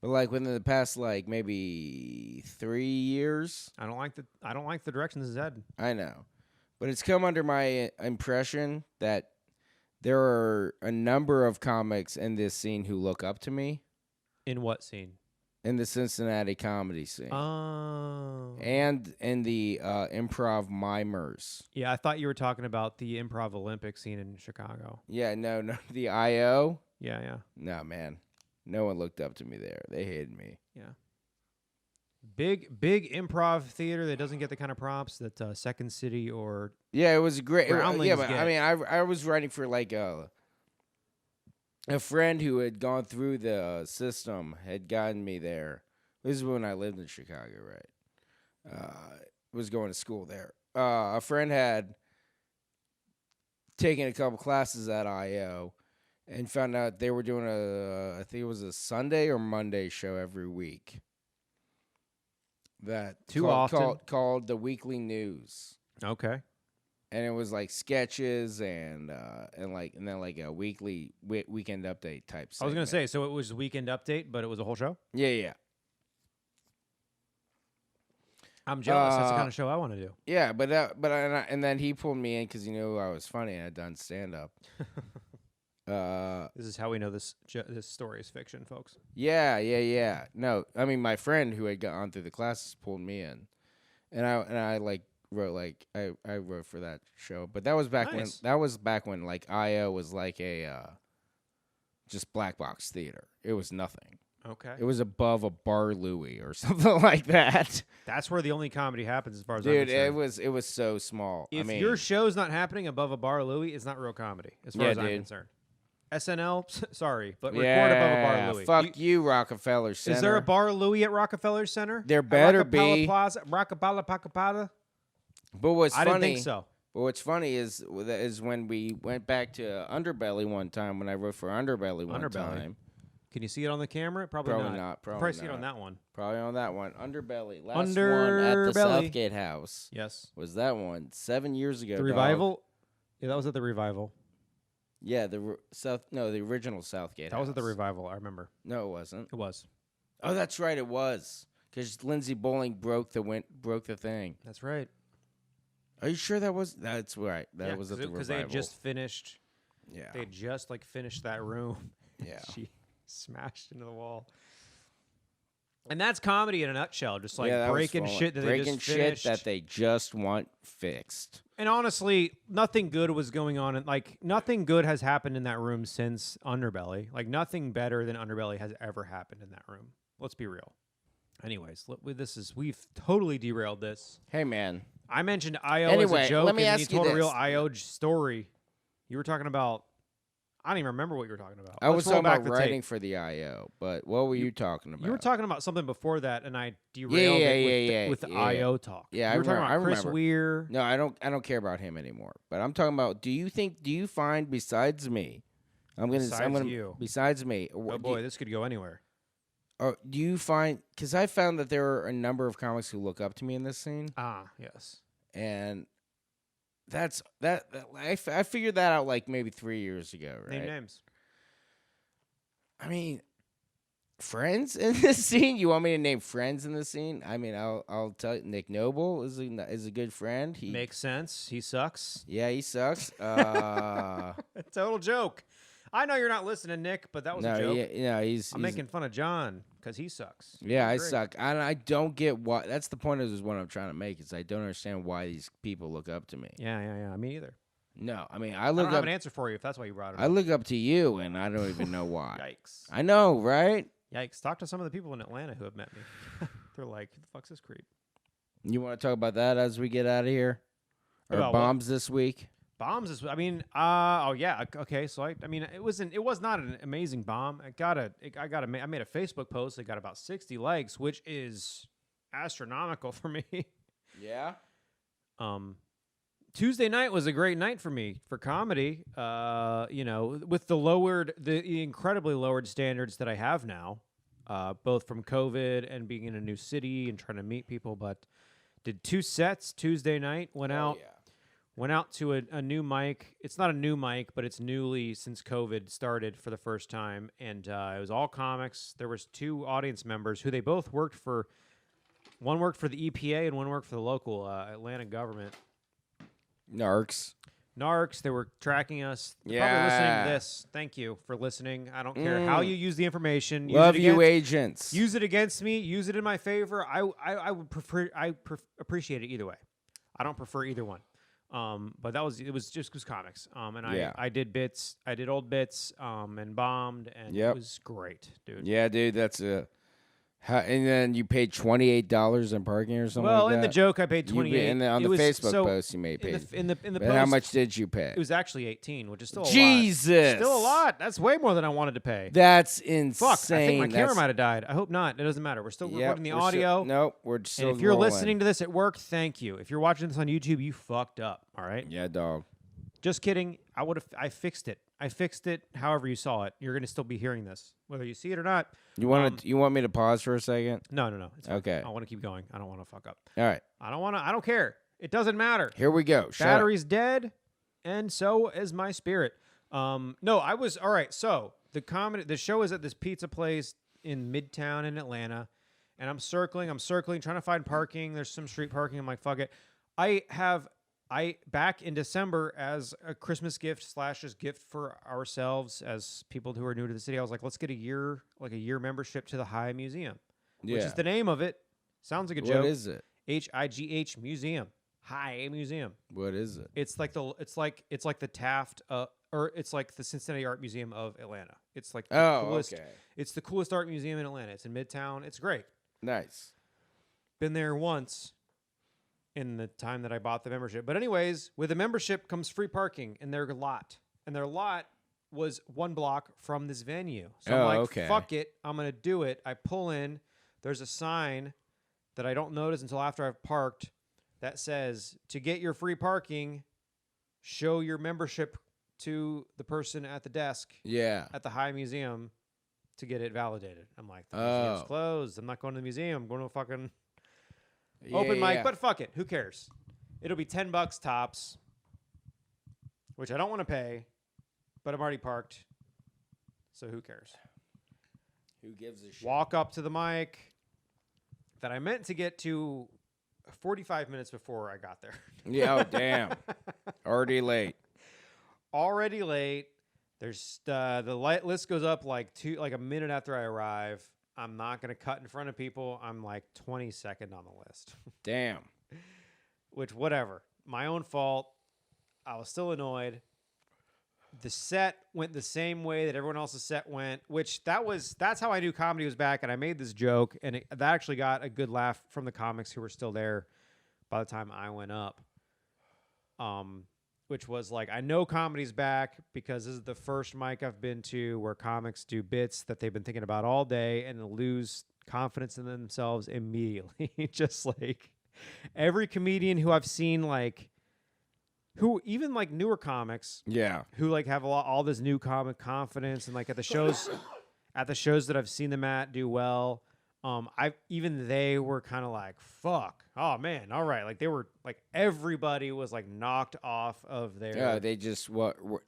but like within the past, like maybe 3 years. I don't like the direction this is headed. I know, but it's come under my impression that there are a number of comics in this scene who look up to me. In what scene? In the Cincinnati comedy scene. Oh. And in the improv mimers. Yeah, I thought you were talking about the Improv Olympic scene in Chicago. Yeah, no, the IO. Yeah. No, man. No one looked up to me there. They hated me. Yeah. Big improv theater that doesn't get the kind of props that Second City or Yeah, it was great. Groundlings But get. I mean, I was writing for like a friend who had gone through the system had gotten me there. This is when I lived in Chicago, right? Was going to school there. A friend had taken a couple classes at IO and found out they were doing I think it was a Sunday or Monday show every week. That called the Weekly News. Okay. And it was like sketches and then like a weekly weekend update type. I was gonna say, so it was Weekend Update, but it was a whole show. Yeah. I'm jealous. That's the kind of show I want to do. Yeah, and then he pulled me in because he knew I was funny and I'd done stand up. This is how we know this story is fiction, folks. Yeah. No, I mean my friend who had gone through the classes pulled me in, and I like wrote I wrote for that show, but that was back when like IO was like a just black box theater. It was nothing. Okay. It was above a Bar Louie or something like that. That's where the only comedy happens, as far as Dude, I'm concerned. it was so small. If your show's not happening above a Bar Louie, it's not real comedy, as far as I'm concerned. SNL, sorry, but record above a Bar Louie. Fuck you, Rockefeller Center. Is there a Bar Louie at Rockefeller Center? There better Rockefeller be. Plaza, Rockaballa Pacapada? But what's funny? I didn't think so. But what's funny is when we went back to Underbelly one time when I wrote for Underbelly one time. Can you see it on the camera? Probably not. Probably see it on that one. Probably on that one. Underbelly. Last one at the Southgate House. Yes. Was that one 7 years ago? The Revival? Yeah, that was at the Revival. Yeah, the original Southgate House. That was at the Revival, I remember. No, it wasn't. It was. Oh, that's right, it was. Because Lindsey Bowling broke the thing. That's right. Are you sure that was? That's right. That was at the Revival. Because they had just finished. Yeah. They had just finished that room. Yeah. She smashed into the wall. And that's comedy in a nutshell. Just breaking shit that they just finished. Shit that they just want fixed. And honestly, nothing good was going on. And nothing good has happened in that room since Underbelly. Nothing better than Underbelly has ever happened in that room. Let's be real. Anyways, we've totally derailed this. Hey, man. I mentioned IO as a joke, let me ask you you told this. a real IO story. You were talking about... I don't even remember what you were talking about. I was talking about writing for the IO, but what were you talking about? You were talking about something before that, and I derailed it with IO talk. Yeah, you were talking about Chris remember. Weir. No, I don't care about him anymore. But I'm talking about. Do you find besides me? Besides me. Oh boy, this could go anywhere. Or do you find? Because I found that there are a number of comics who look up to me in this scene. Ah, yes. And that's that. I figured that out maybe 3 years ago. Right? Name names. I mean, friends in this scene. You want me to name friends in this scene? I mean, I'll tell you. Nick Noble is a good friend. He makes sense. He sucks. Yeah, he sucks. Total joke. I know you're not listening, Nick, but that was a joke. I'm making fun of John because he sucks. Yeah, I suck. I don't get why. That's the point of this. What I'm trying to make is I don't understand why these people look up to me. Yeah. Me either. No, I mean I don't have an answer for you if that's why you brought it up. I look up to you, and I don't even know why. Yikes. I know, right? Yikes. Talk to some of the people in Atlanta who have met me. They're like, who the fuck's this creep? You want to talk about that as we get out of here? Or About bombs this week? Bombs is, okay. So I mean, it was not an amazing bomb. I made a Facebook post that got about 60 likes, which is astronomical for me. Yeah. Tuesday night was a great night for me for comedy. With the incredibly lowered standards that I have now, both from COVID and being in a new city and trying to meet people. But did 2 sets Tuesday night. Went out to a new mic. It's not a new mic, but it's newly since COVID started for the first time, and it was all comics. There was 2 audience members who they both worked for. One worked for the EPA and one worked for the local Atlanta government. Narcs. They were tracking us. They're probably listening to this. Thank you for listening. I don't care how you use the information. Love you, agents. Use it against me. Use it in my favor. I would prefer. Appreciate it either way. I don't prefer either one. But it was comics. I did bits. I did old bits. And bombed, and it was great, dude. Yeah, dude. That's and then you paid $28 in parking or something. Well, like in that? the joke, I paid $28. And then on the Facebook post, you may pay. In the post, how much did you pay? It was actually $18, which is still a lot. Jesus, still a lot. That's way more than I wanted to pay. That's insane. Fuck, I think my camera might have died. I hope not. It doesn't matter. We're still recording the audio. Nope, we're still. And if you're rolling. listening to this at work, thank you. If you're watching this on YouTube, you fucked up. All right. Yeah, dog. Just kidding. I fixed it. I fixed it. However you saw it, you're gonna still be hearing this, whether you see it or not. You want me to pause for a second? No. It's fine. Okay. I want to keep going. I don't want to fuck up. All right. I don't care. It doesn't matter. Here we go. Battery's dead, and so is my spirit. All right. So the show is at this pizza place in Midtown in Atlanta, and I'm circling, trying to find parking. There's some street parking. I'm like, fuck it. Back in December as a Christmas gift / gift for ourselves as people who are new to the city, I was like, let's get a year membership to the High Museum, which is the name of it. Sounds like a joke. What is it? HIGH Museum. High Museum. What is it? It's like the Taft or it's like the Cincinnati Art Museum of Atlanta. It's like the coolest. Okay. It's the coolest art museum in Atlanta. It's in Midtown. It's great. Nice. Been there once in the time that I bought the membership. But anyways, with the membership comes free parking in their lot. And their lot was 1 block from this venue. So I'm like, fuck it. I'm going to do it. I pull in. There's a sign that I don't notice until after I've parked that says, to get your free parking, show your membership to the person at the desk at the High Museum to get it validated. I'm like, the museum's closed. I'm not going to the museum. I'm going to a fucking open mic. But fuck it. Who cares? It'll be $10 tops, which I don't want to pay, but I'm already parked. So who cares? Who gives a shit? Walk up to the mic that I meant to get to 45 minutes before I got there. Yeah, damn. Already late. There's the list goes up like a minute after I arrive. I'm not going to cut in front of people. I'm like 22nd on the list. Damn. Which, whatever. My own fault. I was still annoyed. The set went the same way that everyone else's set went, which that's how I knew comedy was back. And I made this joke, and that actually got a good laugh from the comics who were still there by the time I went up. Which was like, I know comedy's back because this is the first mic I've been to where comics do bits that they've been thinking about all day and lose confidence in themselves immediately. Just like every comedian who I've seen, like, who even like newer comics, who like have all this new comic confidence and like at the shows that I've seen them at do well. They were kind of like, fuck, oh man, all right. Like they were like, everybody was like knocked off of their. Yeah, they just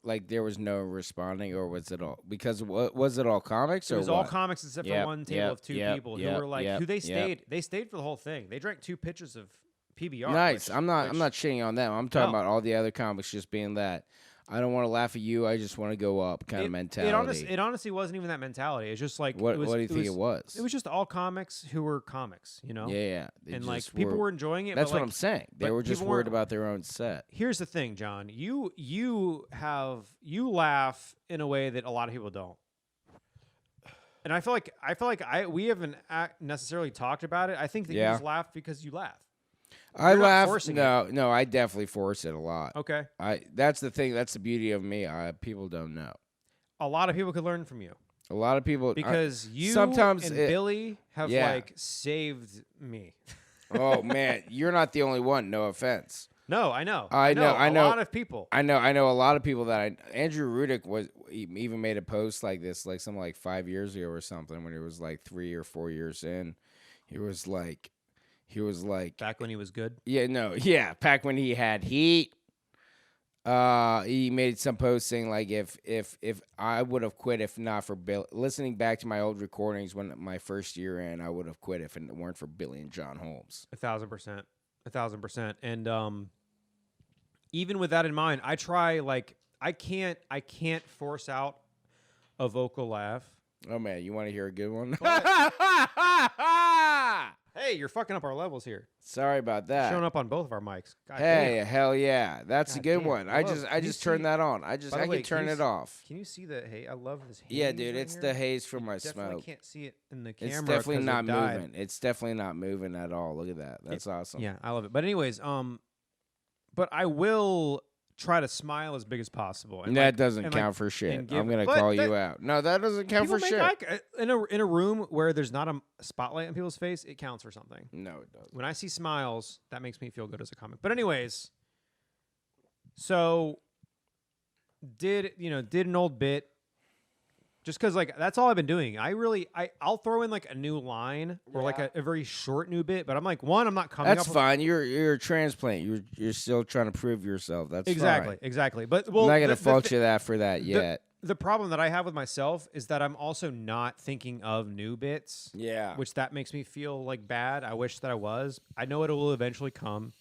like there was no responding, or was it all because was it all comics? It was all comics except for one table of two people who were like who they stayed. They stayed for the whole thing. They drank 2 pitchers of PBR. Nice. I'm not shitting on them. I'm talking about all the other comics just being that. I don't want to laugh at you. I just want to go up kind of mentality. It honestly wasn't even that mentality. It's just like what do you think it was? It was just all comics who were comics, you know? Yeah. And like people were enjoying it. That's but, what I'm saying. They were just worried about their own set. Here's the thing, John. You laugh in a way that a lot of people don't. And I feel like we haven't necessarily talked about it. I think that you just laugh because you laugh. I laugh. No, I definitely force it a lot. Okay. That's the thing. That's the beauty of me. People don't know. A lot of people could learn from you. A lot of people because you sometimes and Billy have like saved me. Oh man, you're not the only one. No offense. No, I know. I know. A lot of people. I know a lot of people that Andrew Rudick even made a post like this, like something like 5 years ago or something, when he was like 3 or 4 years in. He was like back when he was good. Yeah, back when he had heat. He made some post saying like if I would have quit if not for Bill. Listening back to my old recordings when my first year in, I would have quit if it weren't for Billy and John Holmes. 1,000%. And even with that in mind, I try I can't force out a vocal laugh. Oh man, you want to hear a good one? Hey, you're fucking up our levels here. Sorry about that. Showing up on both of our mics. God hey, damn. Hell yeah, that's a good one. I just turned that on. I can turn it off. Can you see the haze? I love this haze. Yeah, dude, it's here. the haze from my Definitely smoke. Can't see it in the camera. It's definitely not moving. It's definitely not moving at all. Look at that. That's awesome. Yeah, I love it. But anyways, but I will try to smile as big as possible. And that doesn't count for shit. I'm gonna call you out. No, that doesn't count for shit. In a room where there's not a spotlight on people's face, it counts for something. No, it doesn't. When I see smiles, that makes me feel good as a comic. But anyways, so did an old bit. Just because, that's all I've been doing. I'll throw in, a new line or, a very short new bit. But I'm like, I'm not coming That's fine. You're a transplant. You're still trying to prove yourself. That's fine. Exactly. But, I'm not going to fault you for that yet. The problem that I have with myself is that I'm also not thinking of new bits. Yeah. Which that makes me feel, bad. I wish that I was. I know it will eventually come.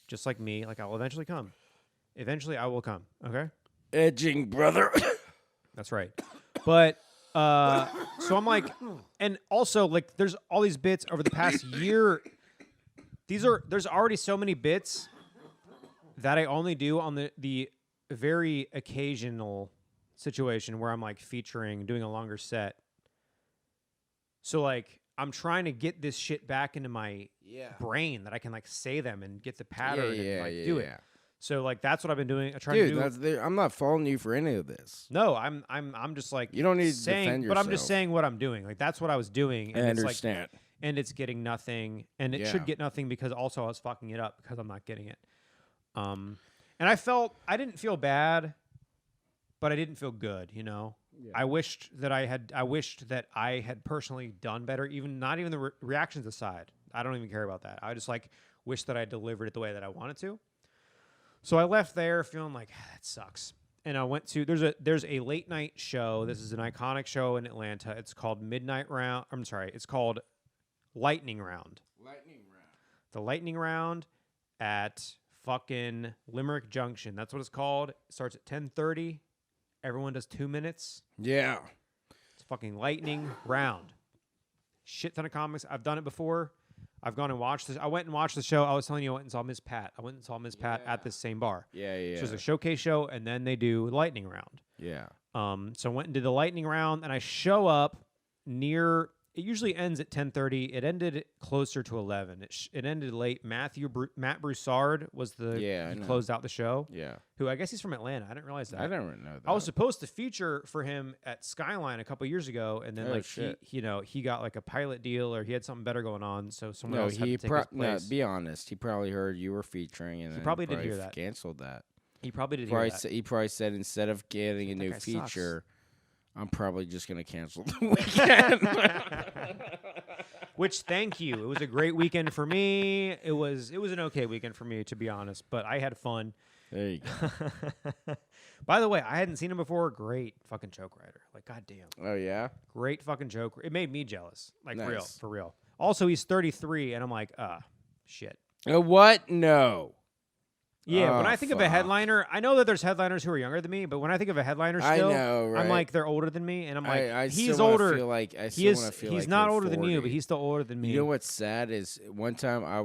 Just like me. I'll eventually come. Eventually, I will come. Okay? Edging, brother. That's right. But so I'm like, and also there's all these bits over the past year. There's already so many bits that I only do on the very occasional situation where I'm featuring, doing a longer set. So I'm trying to get this shit back into my brain that I can say them and get the pattern and do it. So that's what I've been doing. I'm not faulting you for any of this. No, I'm just you don't need to defend yourself. But I'm just saying what I'm doing. That's what I was doing. And I understand. And it's getting nothing, and it should get nothing because also I was fucking it up because I'm not getting it. And I didn't feel bad, but I didn't feel good. Yeah. I wished that I had personally done better. Not even the reactions aside. I don't even care about that. I just wish that I delivered it the way that I wanted to. So I left there feeling that sucks. And I went to there's a late night show. This is an iconic show in Atlanta. It's called it's called Lightning Round. The Lightning Round at fucking Limerick Junction. That's what it's called. It starts at 10:30. Everyone does 2 minutes. Yeah. It's fucking Lightning Round. Shit ton of comics. I've done it before. I've gone and watched this. I went and watched the show. I was telling you I went and saw Miss Pat. I went and saw Miss Pat at this same bar. Yeah. So it's a showcase show, and then they do Lightning Round. Yeah. So I went and did the Lightning Round, and I show up near. It usually ends at 10:30. It ended closer to 11. It ended late. Matt Broussard was he closed out the show. Yeah. Who I guess he's from Atlanta. I didn't realize that. I didn't know that. I was supposed to feature for him at Skyline a couple years ago, and then he got a pilot deal or he had something better going on, so someone else had to take his place. No, be honest. He probably heard you were featuring, and he probably did hear that. Canceled that. He probably did hear that. He probably said instead of getting a new feature, I'm probably just gonna cancel the weekend. Which, thank you. It was a great weekend for me. It was an okay weekend for me, to be honest, but I had fun. There you go. By the way, I hadn't seen him before. Great fucking joke writer. Goddamn. Oh, yeah? Great fucking joke. It made me jealous. Nice. For real. Also, he's 33, and I'm shit. What? No. Yeah, when I think of a fuck. headliner, I know that there's headliners who are younger than me, but when I think of a headliner still, I know, right? I'm like, they're older than me, and I'm like, I he's still wanna older. Feel like, I He still is. wanna feel He's like not they're older than you, 40. but he's still older than me. You know what's sad is one time I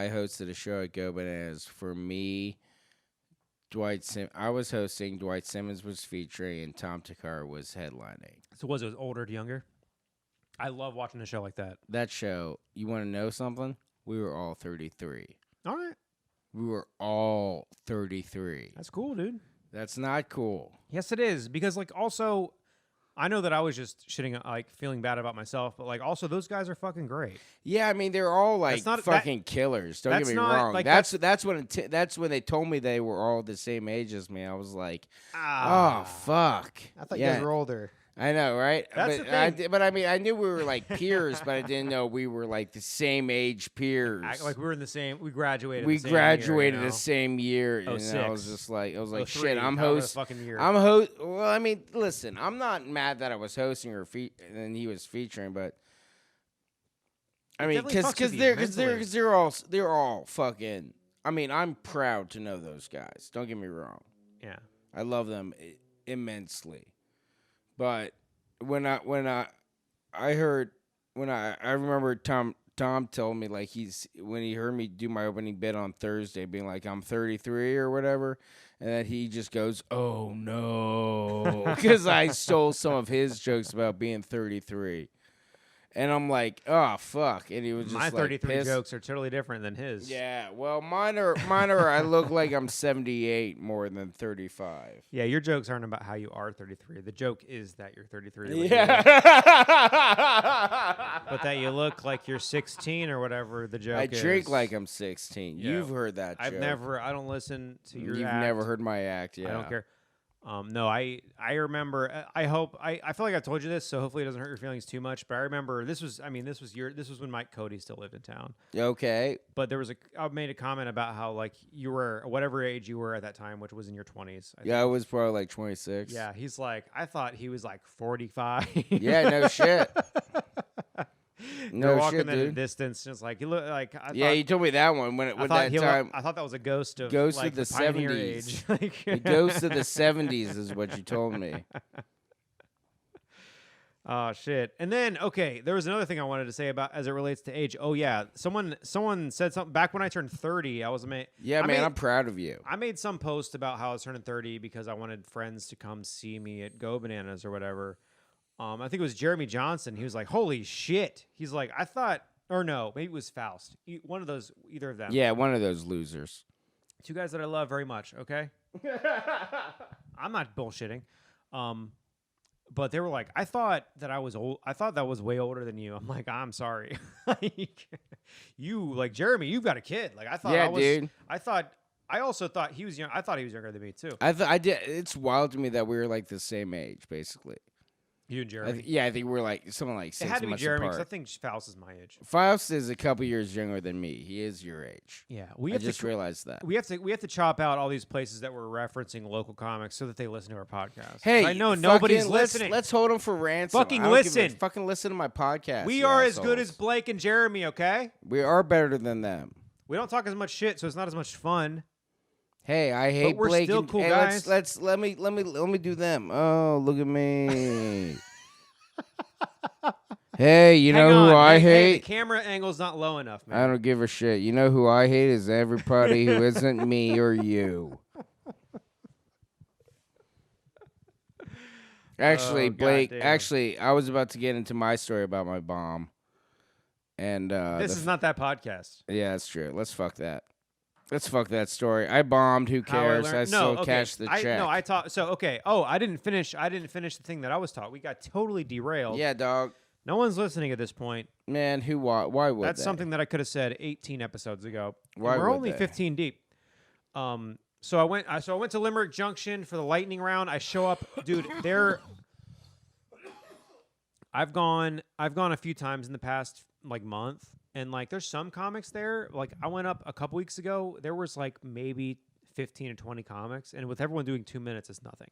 hosted a show at Go Bananas. For me, I was hosting, Dwight Simmons was featuring, and Tom Takar was headlining. So was it older to younger? I love watching a show like that. That show, you want to know something? We were all 33. All right. We were all 33. That's cool, dude. That's not cool. Yes, it is. Because, like, also, I know that I was just shitting, like, feeling bad about myself, but, like, also, those guys are fucking great. Yeah, I mean, they're all like That's not- fucking killers. Don't get that's me not, wrong. like, That's when they told me they were all the same age as me. I was like, Ah. oh fuck. I thought you Yeah. guys were older. I know, right? That's but the thing. But I mean, I knew we were like peers, but I didn't know we were like the same age peers. Like, we were in the same, we graduated We the same graduated year, you know? the same year, and I 06. was just like, Oh, shit, 03, I'm however the host. fucking year. I'm host. Well, I mean, listen, I'm not mad that I was hosting and he was featuring, but I mean, definitely fucks with you they're all fucking. I mean, I'm proud to know those guys. Don't get me wrong. Yeah. I love them immensely, but when I remember Tom told me, like, when he heard me do my opening bit on Thursday, being like, I'm 33 or whatever, and then he just goes, oh no, because I stole some of his jokes about being 33. And I'm like, oh fuck! And he was just My like 33 pissed. jokes are totally different than his. Yeah, well, mine are. I look like I'm 78 more than 35. Yeah, your jokes aren't about how you are 33. The joke is that you're 33. the way you look. Yeah. But that you look like you're 16 or whatever the joke I is. drink like I'm 16. Yeah. You've heard that joke. I don't listen to your You've act. never heard my act, yeah. I don't care. No, I remember. I hope I feel like I told you this, so hopefully it doesn't hurt your feelings too much. But I remember this was when Mike Cody still lived in town. Okay. But I made a comment about how, like, you were whatever age you were at that time, which was in your 20s. Yeah, I was probably like 26. Yeah, he's like, I thought he was like 45. Yeah, no shit. You're No walking shit, in the dude. distance, just like you look like. Yeah, you told me that one when I that thought time. I thought that was a ghost of Ghost like of the pioneer 70s. age. Like, The ghost of the 70s is what you told me. oh shit! And then there was another thing I wanted to say about as it relates to age. Oh yeah, someone said something back when I turned 30. I'm proud of you. I made some post about how I was turning 30 because I wanted friends to come see me at Go Bananas or whatever. I think it was Jeremy Johnson. He was like, "Holy shit!" He's like, "I thought." Or no, maybe it was Faust. One of those, either of them. Yeah, one of those losers. Two guys that I love very much, okay? I'm not bullshitting. But they were like, I thought that I was old. I thought that was way older than you. I'm like, I'm sorry. Like, Jeremy, you've got a kid. Like, I thought dude. I also thought he was young. I thought he was younger than me, too. I did. It's wild to me that we were like the same age, basically. You and Jeremy. I think we're like something like 6 It months had to be Jeremy because I apart. think Faust is my age. Faust is a couple years younger than me. He is your age. Yeah. I just realized that. We have to chop out all these places that we're referencing local comics so that they listen to our podcast. Hey, I know nobody's listening. Let's hold them for ransom. Fucking I don't give a- listen. Fucking listen to my podcast. We you are as good assholes. as Blake and Jeremy, okay? We are better than them. We don't talk as much shit, so it's not as much fun. Hey, I hate we're Blake. still and, cool hey, guys. Let me do them. Oh, look at me. Hey, you Hang know on. who I Hey, the hate? camera angle's not low enough, man. I don't give a shit. You know who I hate is everybody who isn't me or you. Actually, Oh, Blake, goddamn. I was about to get into my story about my bomb. And This is not that podcast. yeah, that's true. Let's fuck that. Let's fuck that story. I bombed. Who How I cares? learned- I no, still okay. cashed the check. I taught. So okay. Oh, I didn't finish the thing that I was taught. We got totally derailed. Yeah, dog. No one's listening at this point. Man, why would That's they? something that I could have said 18 episodes ago. And Why we're would only they? 15 deep. So I went to Limerick Junction for the lightning round. I show up, dude. I've gone a few times in the past like month, and like there's some comics there. Like I went up a couple weeks ago. There was like maybe 15 or 20 comics, and with everyone doing 2 minutes, it's nothing.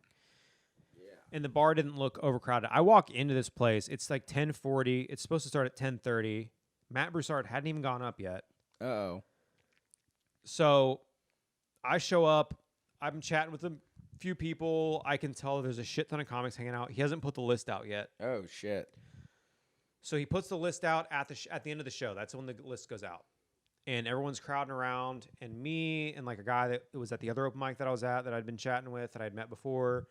And the bar didn't look overcrowded. I walk into this place. It's like 10:40. It's supposed to start at 10:30. Matt Broussard hadn't even gone up yet. Uh-oh. So I show up. I'm chatting with a few people. I can tell there's a shit ton of comics hanging out. He hasn't put the list out yet. Oh shit. So he puts the list out at the end of the show. That's when the list goes out. And everyone's crowding around, and me and like a guy that was at the other open mic that I was at that I'd been chatting with, that I'd met before.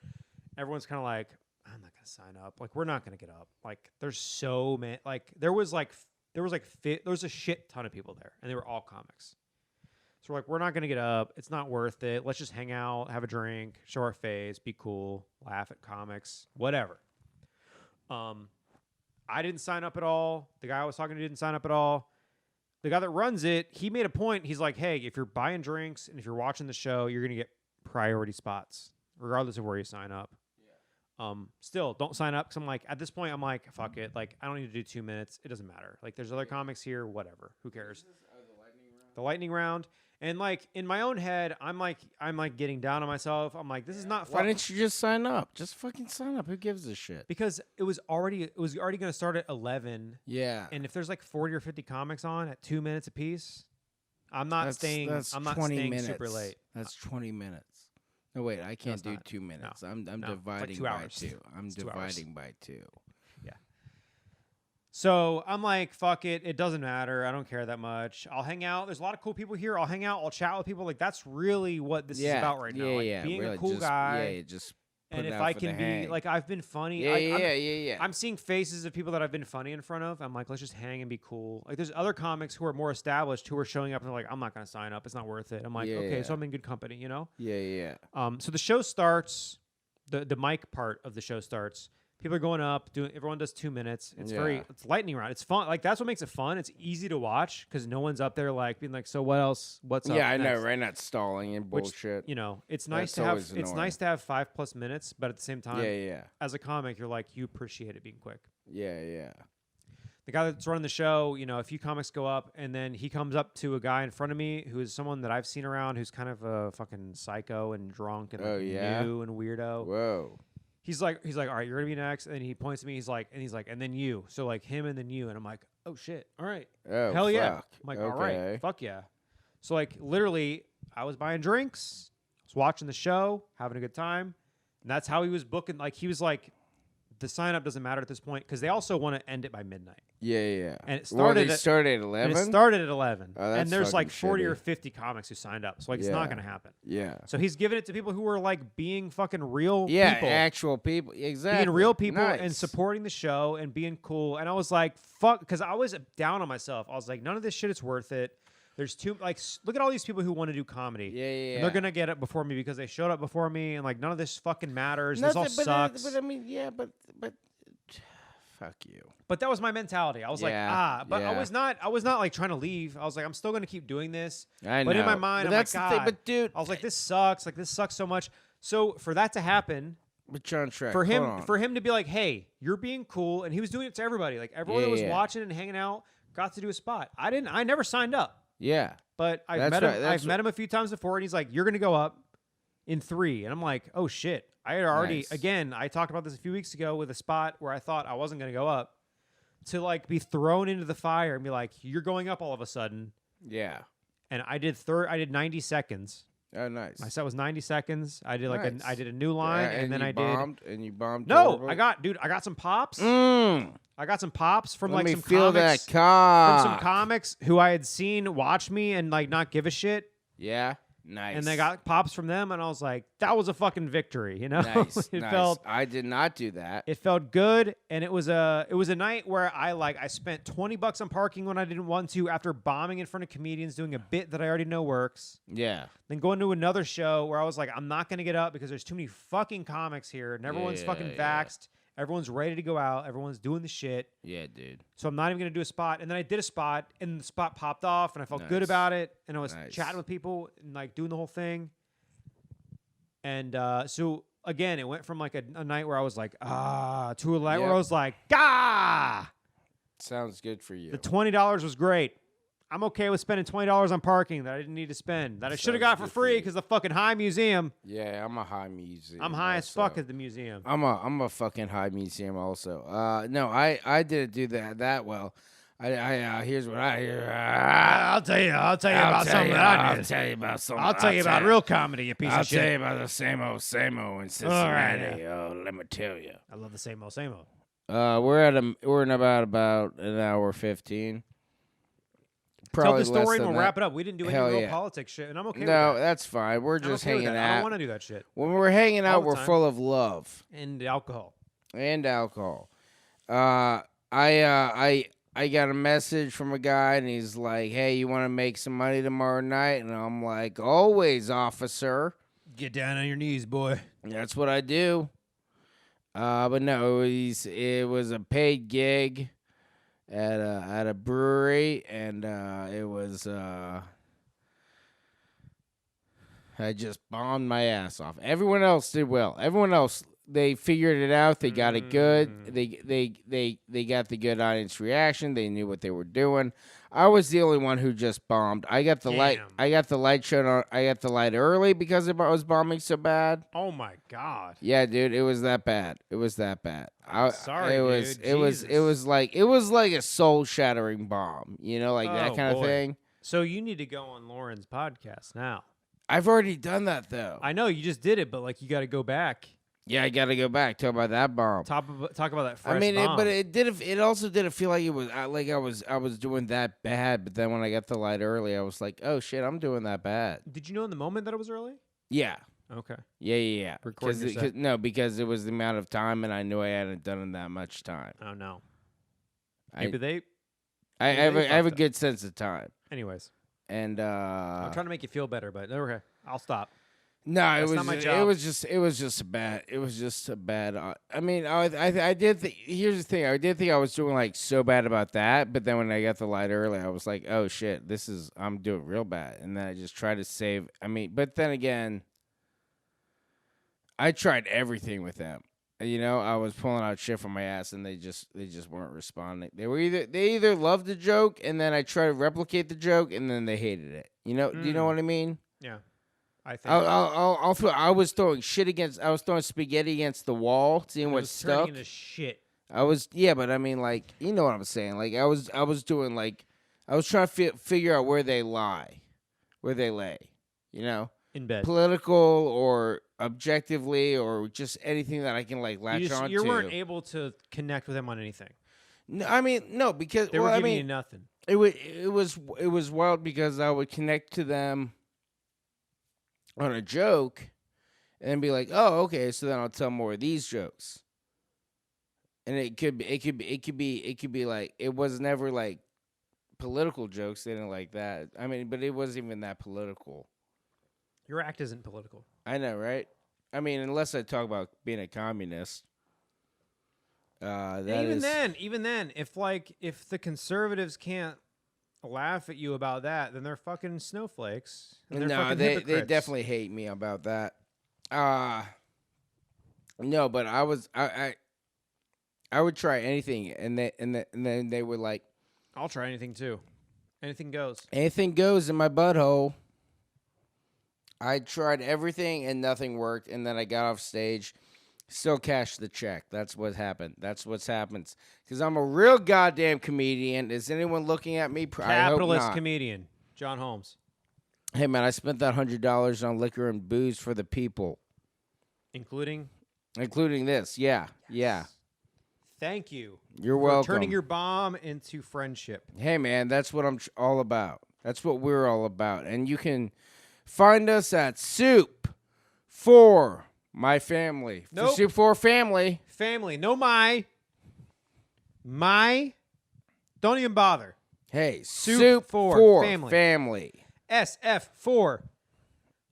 Everyone's kind of like, I'm not gonna sign up. Like, we're not gonna get up. Like, there's so many. Like, there was a shit ton of people there, and they were all comics. So we're like, we're not gonna get up. It's not worth it. Let's just hang out, have a drink, show our face, be cool, laugh at comics, whatever. I didn't sign up at all. The guy I was talking to didn't sign up at all. The guy that runs it, he made a point. He's like, hey, if you're buying drinks and if you're watching the show, you're going to get priority spots, regardless of where you sign up. Yeah. Still, don't sign up. Because I'm like, at this point, I'm like, fuck it. Like, I don't need to do 2 minutes. It doesn't matter. Like, there's other comics here, whatever. Who cares? The lightning round. And like, in my own head, I'm like getting down on myself. I'm like, this is not fun. Why didn't you just sign up? Just fucking sign up. Who gives a shit? Because it was already going to start at 11. Yeah. And if there's like 40 or 50 comics on at 2 minutes a piece, I'm not staying super late. That's 20 minutes. No, wait, I can't do 2 minutes. No. I'm No, dividing like 2 by hours. 2. I'm It's 2 dividing by 2. Yeah. So I'm like, fuck it. It doesn't matter. I don't care that much. I'll hang out. There's a lot of cool people here. I'll hang out. I'll chat with people. Like, that's really what this is about right now. Like, being really, a cool just, guy. Yeah, just And if out I for can the hang. be, like, I've been funny. Yeah. I'm seeing faces of people that I've been funny in front of. I'm like, let's just hang and be cool. Like, there's other comics who are more established who are showing up and they're like, I'm not going to sign up. It's not worth it. I'm like, okay, so I'm in good company, you know? Yeah. So the show starts, the mic part of the show starts. People are going up, everyone does 2 minutes. It's it's lightning round. It's fun. Like, that's what makes it fun. It's easy to watch because no one's up there like being like, so what else? What's up? Yeah, I know, next? right? Not stalling and bullshit. Which, you know, it's nice That's to have. always It's nice to have 5+ minutes, but at the same time, Yeah. as a comic, you're like, you appreciate it being quick. Yeah. The guy that's running the show, you know, a few comics go up, and then he comes up to a guy in front of me who is someone that I've seen around who's kind of a fucking psycho and drunk and like, new and weirdo. Whoa. He's like, all right, you're gonna be next, and then he points to me. He's like, and then you. So like him and then you, and I'm like, oh shit, all right, Oh, hell yeah. fuck. I'm like, all right, fuck yeah. So like literally, I was buying drinks, I was watching the show, having a good time, and that's how he was booking. Like he was like, the sign up doesn't matter at this point because they also want to end it by midnight. Yeah. And it started they started at 11? And it started at 11. Oh, that's and there's like fucking 40 shitty. or 50 comics who signed up. So like it's not going to happen. Yeah. So he's giving it to people who are like being fucking real people. Actual people. Exactly. Being real people Nice. and supporting the show and being cool. And I was like, fuck, because I was down on myself. I was like, none of this shit is worth it. There's too, like, look at all these people who want to do comedy. Yeah. And they're going to get it before me because they showed up before me. And like, none of this fucking matters. This all sucks. But I mean, but fuck you. But that was my mentality. I was like, but I was not like trying to leave. I was like, I'm still going to keep doing this. I know. But in my mind, but I'm that's like, the God. thing. But dude, I was like, this sucks. Like, this sucks so much. So for that to happen, but you're on track. for Hold on. him to be like, hey, you're being cool, and he was doing it to everybody. Like everyone that was watching and hanging out got to do a spot. I never signed up. Yeah. But I've met him a few times before, and he's like, you're going to go up in 3. And I'm like, oh shit. I had already again, I talked about this a few weeks ago with a spot where I thought I wasn't going to go up. To like be thrown into the fire and be like, you're going up all of a sudden. Yeah. And I did 90 seconds. Oh, nice. My set was 90 seconds. I did like I did a new line and then I bombed, And you bombed. No, horribly? I got some pops. I got some pops from Let like me some feel comics. that cock. From some comics who I had seen watch me and like not give a shit. Yeah. Nice. And they got pops from them, and I was like, that was a fucking victory, you know? Nice. Felt I did not do that. It felt good, and it was a night where I spent $20 on parking when I didn't want to after bombing in front of comedians doing a bit that I already know works. Yeah. Then going to another show where I was like, I'm not gonna get up because there's too many fucking comics here, and everyone's fucking vaxxed. Everyone's ready to go out. Everyone's doing the shit. Yeah, dude. So I'm not even going to do a spot. And then I did a spot, and the spot popped off, and I felt good about it. And I was chatting with people and, like, doing the whole thing. And so, again, it went from, like, a night where I was like, to a night where I was like, gah! Sounds good for you. The $20 was great. I'm okay with spending $20 on parking that I didn't need to spend. That I should have got for free because the fucking high museum. Yeah, I'm a high museum. I'm high as fuck at the museum. I'm a fucking high museum also. No, I didn't do that well. Here's what I hear. I'll tell you about something that I did. I'll tell you about something. I'll tell you about real comedy, you piece I'll of shit. tell you about the same old in Cincinnati. Oh, let me tell you. I love the same old. We're in about an hour 15. Tell Probably the story less and than we'll that. wrap it up. We didn't do any Hell real yeah. politics shit, and I'm okay with No, that. that's fine. We're I'm just okay with hanging that. I don't out. want to do that shit. When we're hanging All out, the we're time. full of love And alcohol. and alcohol. I got a message from a guy, and he's like, "Hey, you want to make some money tomorrow night?" And I'm like, "Always, officer." Get down on your knees, boy. That's what I do. But no, it was a paid gig at a brewery, and it was I just bombed my ass off. Everyone else did well. Everyone else, they figured it out. They got it good. They got the good audience reaction. They knew what they were doing. I was the only one who just bombed. I got the light. I got the light shown on. I got the light early because I was bombing so bad. Oh my god. Yeah, dude, it was that bad. It was that bad. Sorry, dude. It was like a soul shattering bomb. You know, like that kind of thing. So you need to go on Lauren's podcast now. I've already done that though. I know you just did it, but like you got to go back. Yeah, I got to go back. Talk about that bomb. Talk about that fresh I mean, bomb. it also didn't feel like it was like I was doing that bad. But then when I got the light early, I was like, oh shit, I'm doing that bad. Did you know in the moment that it was early? Yeah. Okay. Yeah. Recording your set. Because it was the amount of time, and I knew I hadn't done in that much time. Oh no. I I have a fucked up. good sense of time. Anyways, And I'm trying to make you feel better, but okay, I'll stop. no, That's not my job. it was just a bad. It was just a bad. I mean, I did. Here's the thing. I did think I was doing like so bad about that, but then when I got the light early, I was like, oh shit, I'm doing real bad. And then I just tried to save. I mean, but then again, I tried everything with them. You know, I was pulling out shit from my ass, and they just weren't responding. They either loved the joke, and then I tried to replicate the joke, and then they hated it. You know, do you know what I mean? Yeah, I think I was throwing spaghetti against the wall, seeing what stuck. Turning into shit. But I mean, like, you know what I'm saying? Like, I was doing like, I was trying to figure out where they lay, you know, In bed. political or objectively or just anything that I can like latch on You to. weren't able to connect with them on anything. No, I mean, no, because They were giving you nothing. It was wild because I would connect to them on a joke and be like, oh, okay, so then I'll tell more of these jokes. And it could be like, it was never like political jokes. They didn't like that. I mean, but it wasn't even that political. Your act isn't political. I know, right? I mean, unless I talk about being a communist. Even then, if the conservatives can't laugh at you about that, then they're fucking snowflakes. And they're fucking hypocrites. They definitely hate me about that. No, but I would try anything, and then they were like, I'll try anything too. Anything goes. Anything goes in my butthole. I tried everything and nothing worked, and then I got off stage, still cashed the check. That's what happened. That's what happens. Because I'm a real goddamn comedian. Is anyone looking at me? Capitalist I hope not. comedian, John Holmes. Hey, man, I spent that $100 on liquor and booze for the people. Including this. Yeah. Thank you. You're for welcome. Turning your bomb into friendship. Hey, man, that's what I'm all about. That's what we're all about. And you can find us at Soup for My Family. Nope. Soup for Family. Family. No my. Don't even bother. Hey, Soup for family. SF4.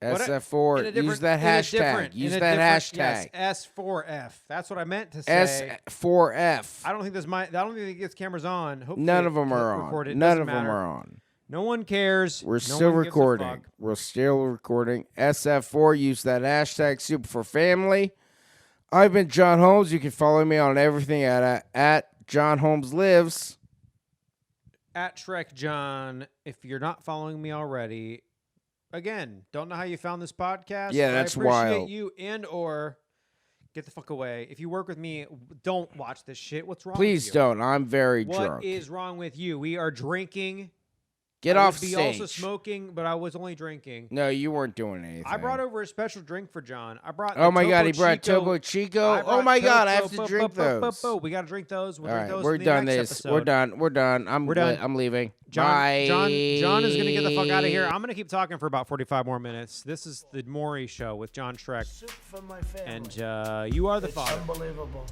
SF4. Use that hashtag. Yes, S4F. That's what I meant to say. S4F. I don't think this camera's on. Hopefully None of them are on. None of them are on. No one cares. We're still recording. We're still recording. SF4. Use that hashtag Super for Family. I've been John Holmes. You can follow me on everything at John Holmes Lives. At Shrek John. If you're not following me already, again, don't know how you found this podcast. Yeah, that's I appreciate wild. you and or Get the fuck away. If you work with me, don't watch this shit. What's wrong Please with you? don't. I'm very drunk. What is wrong with you? We are drinking. Get I off would be stage. also smoking, but I was only drinking. No, you weren't doing anything. I brought over a special drink for John. I brought. Oh my God, he Topo brought Chico. Topo Chico. I Oh brought my God, I have Topo- to drink those. We got to drink those. We'll All drink right, those we're in the done. next This. episode. We're done. We're done. We're done. I'm leaving. John, Bye. John is gonna get the fuck out of here. I'm gonna keep talking for about 45 more minutes. This is the Maury Show with John Schreck, Soup for my family. and you are the It's father. unbelievable.